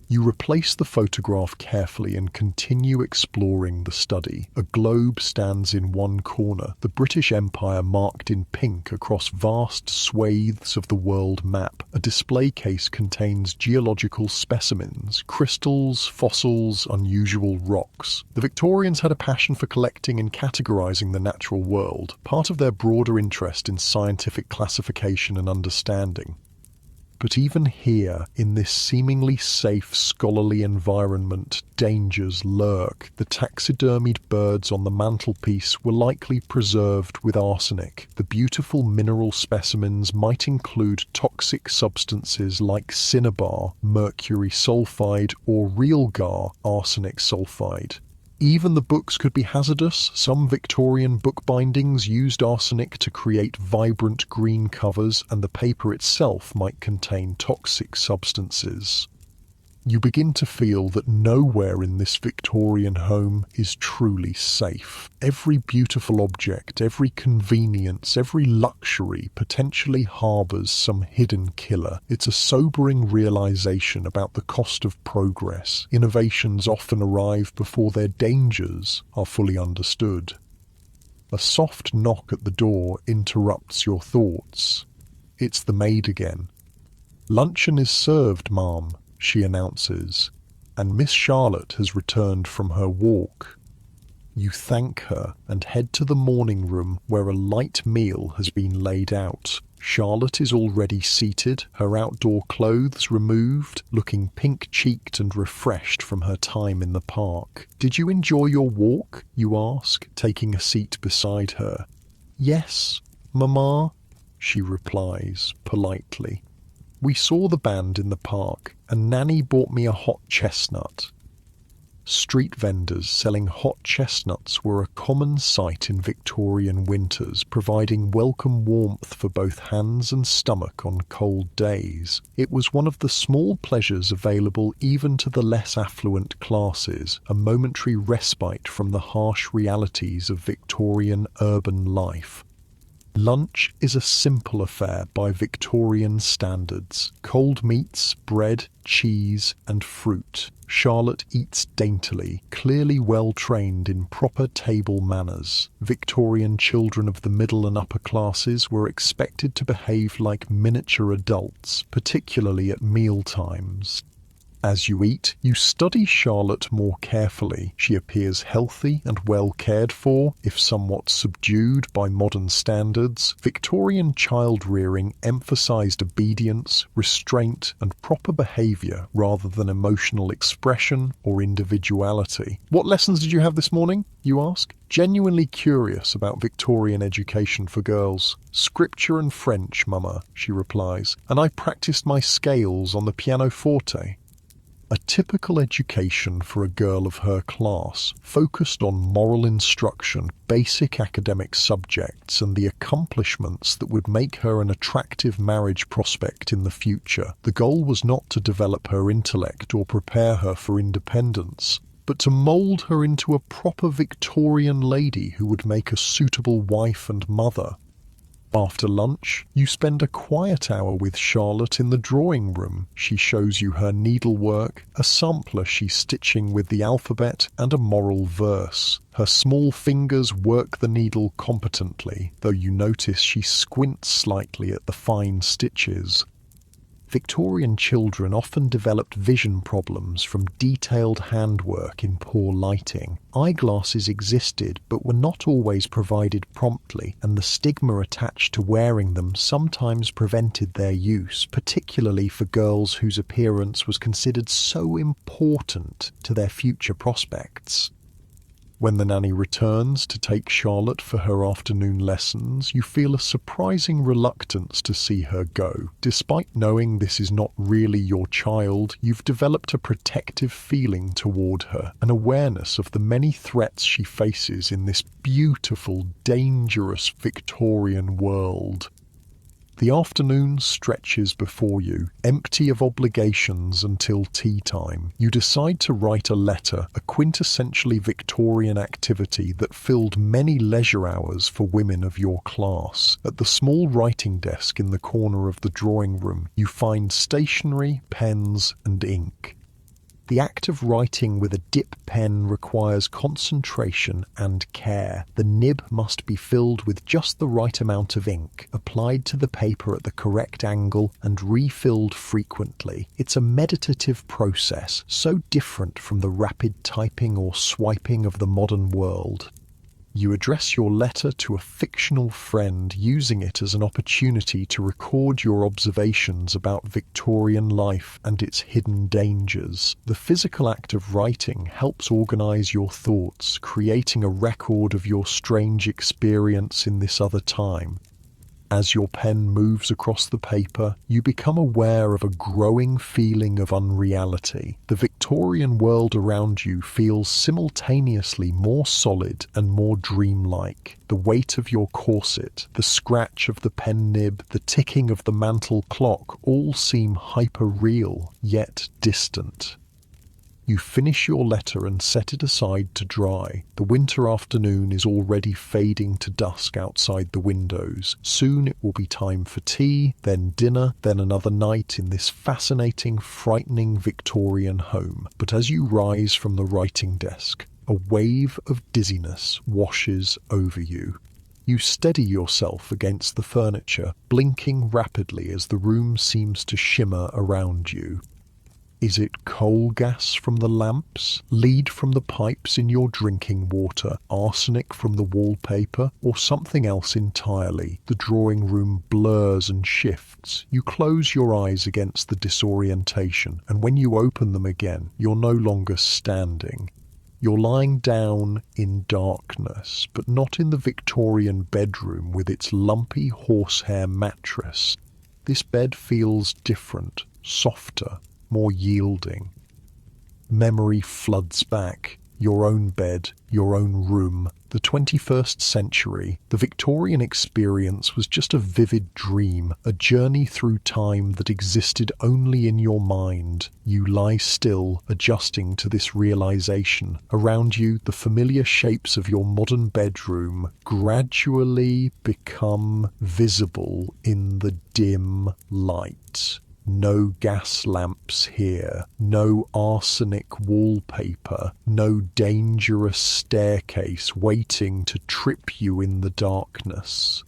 You replace the photograph carefully and continue exploring the study. A globe stands in one corner, the British Empire marked in pink across vast swathes of the world map. A display case contains geological specimens, crystals, fossils, unusual rocks. The Victorians had a passion for collecting and categorizing the natural world, part of their broader interest in scientific classification and understanding. But even here, in this seemingly safe, scholarly environment, dangers lurk. The taxidermied birds on the mantelpiece were likely preserved with arsenic. The beautiful mineral specimens might include toxic substances like cinnabar, mercury sulfide, or realgar, arsenic sulfide. Even the books could be hazardous. Some Victorian bookbindings used arsenic to create vibrant green covers, and the paper itself might contain toxic substances. You begin to feel that nowhere in this Victorian home is truly safe. Every beautiful object, every convenience, every luxury potentially harbours some hidden killer. It's a sobering realisation about the cost of progress. Innovations often arrive before their dangers are fully understood. A soft knock at the door interrupts your thoughts. It's the maid again. "Luncheon is served, ma'am," she announces, "and Miss Charlotte has returned from her walk." You thank her and head to the morning room where a light meal has been laid out. Charlotte is already seated, her outdoor clothes removed, looking pink-cheeked and refreshed from her time in the park. "Did you enjoy your walk?" you ask, taking a seat beside her. "Yes, Mamma," she replies politely. "We saw the band in the park, and Nanny bought me a hot chestnut." Street vendors selling hot chestnuts were a common sight in Victorian winters, providing welcome warmth for both hands and stomach on cold days. It was one of the small pleasures available even to the less affluent classes, a momentary respite from the harsh realities of Victorian urban life. Lunch is a simple affair by Victorian standards. Cold meats, bread, cheese, and fruit. Charlotte eats daintily, clearly well trained in proper table manners. Victorian children of the middle and upper classes were expected to behave like miniature adults, particularly at meal times. As you eat, you study Charlotte more carefully. She appears healthy and well cared for, if somewhat subdued by modern standards. Victorian child-rearing emphasized obedience, restraint, and proper behavior rather than emotional expression or individuality. What lessons did you have this morning, you ask? Genuinely curious about Victorian education for girls. Scripture and French, Mama, she replies, and I practiced my scales on the pianoforte. A typical education for a girl of her class focused on moral instruction, basic academic subjects, and the accomplishments that would make her an attractive marriage prospect in the future. The goal was not to develop her intellect or prepare her for independence, but to mould her into a proper Victorian lady who would make a suitable wife and mother. After lunch, you spend a quiet hour with Charlotte in the drawing room. She shows you her needlework, a sampler she's stitching with the alphabet, and a moral verse. Her small fingers work the needle competently, though you notice she squints slightly at the fine stitches. Victorian children often developed vision problems from detailed handwork in poor lighting. Eyeglasses existed but were not always provided promptly, and the stigma attached to wearing them sometimes prevented their use, particularly for girls whose appearance was considered so important to their future prospects. When the nanny returns to take Charlotte for her afternoon lessons, you feel a surprising reluctance to see her go. Despite knowing this is not really your child, you've developed a protective feeling toward her, an awareness of the many threats she faces in this beautiful, dangerous Victorian world. The afternoon stretches before you, empty of obligations until tea time. You decide to write a letter, a quintessentially Victorian activity that filled many leisure hours for women of your class. At the small writing desk in the corner of the drawing room, you find stationery, pens, and ink. The act of writing with a dip pen requires concentration and care. The nib must be filled with just the right amount of ink, applied to the paper at the correct angle and refilled frequently. It's a meditative process, so different from the rapid typing or swiping of the modern world. You address your letter to a fictional friend, using it as an opportunity to record your observations about Victorian life and its hidden dangers. The physical act of writing helps organize your thoughts, creating a record of your strange experience in this other time. As your pen moves across the paper, you become aware of a growing feeling of unreality. The Victorian world around you feels simultaneously more solid and more dreamlike. The weight of your corset, the scratch of the pen nib, the ticking of the mantel clock all seem hyper-real, yet distant. You finish your letter and set it aside to dry. The winter afternoon is already fading to dusk outside the windows. Soon it will be time for tea, then dinner, then another night in this fascinating, frightening Victorian home. But as you rise from the writing desk, a wave of dizziness washes over you. You steady yourself against the furniture, blinking rapidly as the room seems to shimmer around you. Is it coal gas from the lamps, lead from the pipes in your drinking water, arsenic from the wallpaper, or something else entirely? The drawing room blurs and shifts. You close your eyes against the disorientation, and when you open them again, you're no longer standing. You're lying down in darkness, but not in the Victorian bedroom with its lumpy horsehair mattress. This bed feels different, softer, more yielding. Memory floods back. Your own bed, your own room. The 21st century, the Victorian experience was just a vivid dream, a journey through time that existed only in your mind. You lie still, adjusting to this realization. Around you, the familiar shapes of your modern bedroom gradually become visible in the dim light. No gas lamps here, no arsenic wallpaper, no dangerous staircase waiting to trip you in the darkness.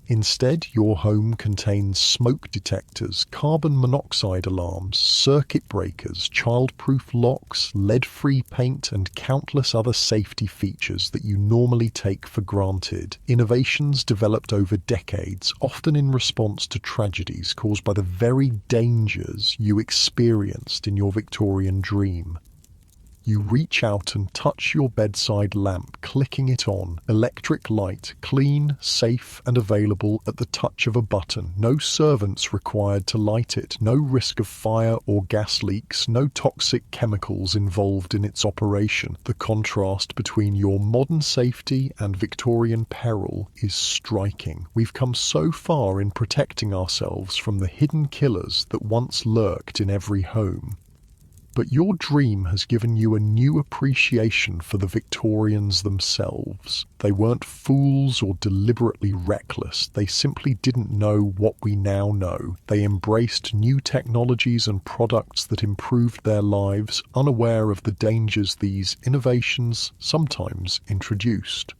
Instead, your home contains smoke detectors, carbon monoxide alarms, circuit breakers, child-proof locks, lead-free paint, and countless other safety features that you normally take for granted. Innovations developed over decades, often in response to tragedies caused by the very dangers you experienced in your Victorian dream. You reach out and touch your bedside lamp, clicking it on. Electric light, clean, safe, and available at the touch of a button. No servants required to light it. No risk of fire or gas leaks. No toxic chemicals involved in its operation. The contrast between your modern safety and Victorian peril is striking. We've come so far in protecting ourselves from the hidden killers that once lurked in every home. But your dream has given you a new appreciation for the Victorians themselves. They weren't fools or deliberately reckless. They simply didn't know what we now know. They embraced new technologies and products that improved their lives, unaware of the dangers these innovations sometimes introduced.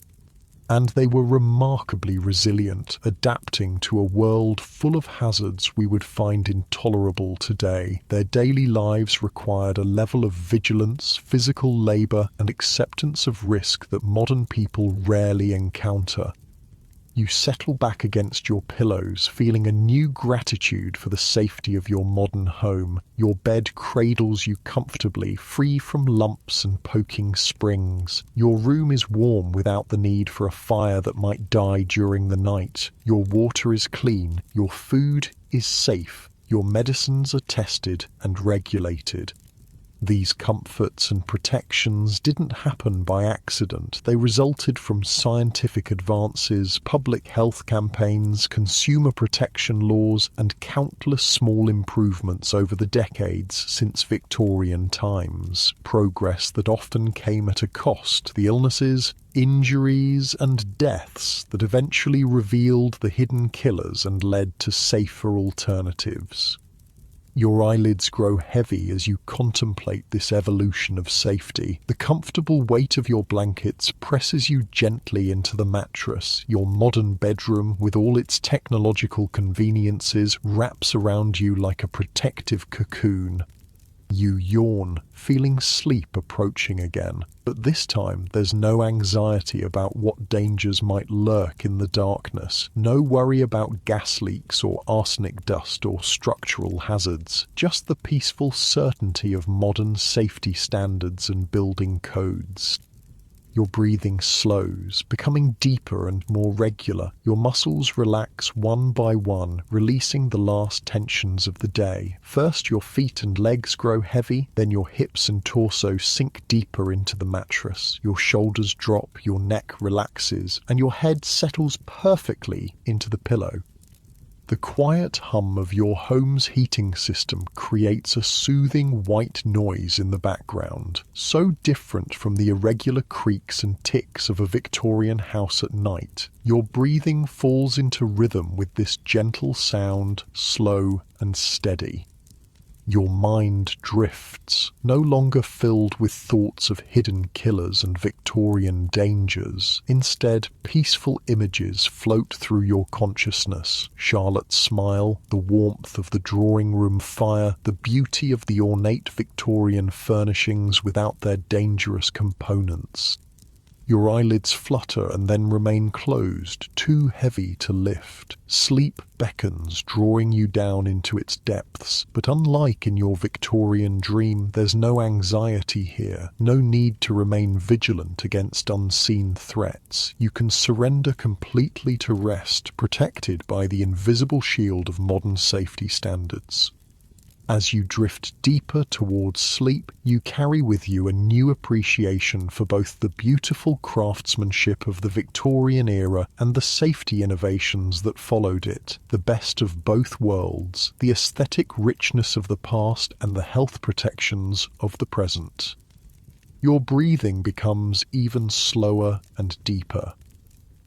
And they were remarkably resilient, adapting to a world full of hazards we would find intolerable today. Their daily lives required a level of vigilance, physical labor, and acceptance of risk that modern people rarely encounter. You settle back against your pillows, feeling a new gratitude for the safety of your modern home. Your bed cradles you comfortably, free from lumps and poking springs. Your room is warm without the need for a fire that might die during the night. Your water is clean. Your food is safe. Your medicines are tested and regulated. These comforts and protections didn't happen by accident. They resulted from scientific advances, public health campaigns, consumer protection laws, and countless small improvements over the decades since Victorian times. Progress that often came at a cost. The illnesses, injuries, and deaths that eventually revealed the hidden killers and led to safer alternatives. Your eyelids grow heavy as you contemplate this evolution of safety. The comfortable weight of your blankets presses you gently into the mattress. Your modern bedroom, with all its technological conveniences, wraps around you like a protective cocoon. You yawn, feeling sleep approaching again. But this time there's no anxiety about what dangers might lurk in the darkness. No worry about gas leaks or arsenic dust or structural hazards. Just the peaceful certainty of modern safety standards and building codes. Your breathing slows, becoming deeper and more regular. Your muscles relax one by one, releasing the last tensions of the day. First, your feet and legs grow heavy, then your hips and torso sink deeper into the mattress. Your shoulders drop, your neck relaxes, and your head settles perfectly into the pillow. The quiet hum of your home's heating system creates a soothing white noise in the background, so different from the irregular creaks and ticks of a Victorian house at night. Your breathing falls into rhythm with this gentle sound, slow and steady. Your mind drifts, no longer filled with thoughts of hidden killers and Victorian dangers. Instead, peaceful images float through your consciousness. Charlotte's smile, the warmth of the drawing room fire, the beauty of the ornate Victorian furnishings without their dangerous components. Your eyelids flutter and then remain closed, too heavy to lift. Sleep beckons, drawing you down into its depths. But unlike in your Victorian dream, there's no anxiety here, no need to remain vigilant against unseen threats. You can surrender completely to rest, protected by the invisible shield of modern safety standards. As you drift deeper towards sleep, you carry with you a new appreciation for both the beautiful craftsmanship of the Victorian era and the safety innovations that followed it, the best of both worlds, the aesthetic richness of the past and the health protections of the present. Your breathing becomes even slower and deeper.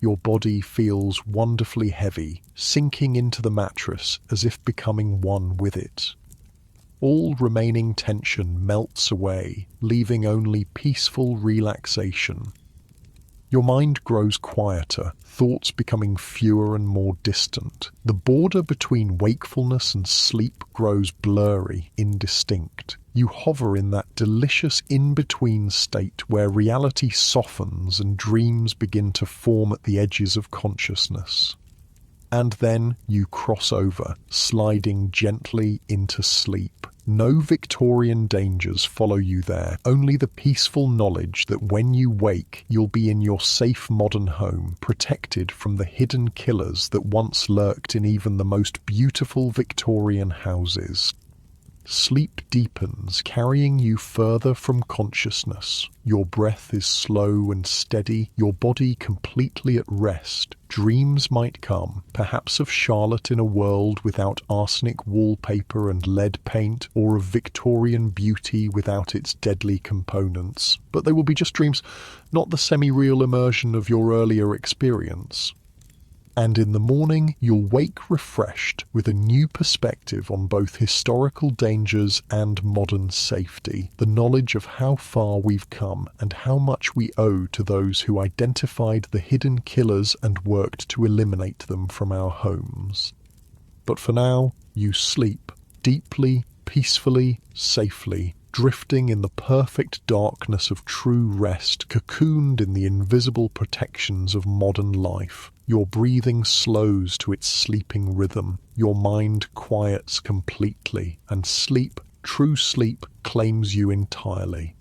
Your body feels wonderfully heavy, sinking into the mattress as if becoming one with it. All remaining tension melts away, leaving only peaceful relaxation. Your mind grows quieter, thoughts becoming fewer and more distant. The border between wakefulness and sleep grows blurry, indistinct. You hover in that delicious in-between state where reality softens and dreams begin to form at the edges of consciousness. And then you cross over, sliding gently into sleep. No Victorian dangers follow you there, only the peaceful knowledge that when you wake, you'll be in your safe modern home, protected from the hidden killers that once lurked in even the most beautiful Victorian houses. Sleep deepens, carrying you further from consciousness. Your breath is slow and steady, your body completely at rest. Dreams might come, perhaps of Charlotte in a world without arsenic wallpaper and lead paint, or of Victorian beauty without its deadly components. But they will be just dreams, not the semi-real immersion of your earlier experience. And in the morning, you'll wake refreshed with a new perspective on both historical dangers and modern safety, the knowledge of how far we've come and how much we owe to those who identified the hidden killers and worked to eliminate them from our homes. But for now, you sleep deeply, peacefully, safely, drifting in the perfect darkness of true rest, cocooned in the invisible protections of modern life. Your breathing slows to its sleeping rhythm, your mind quiets completely, and sleep, true sleep, claims you entirely.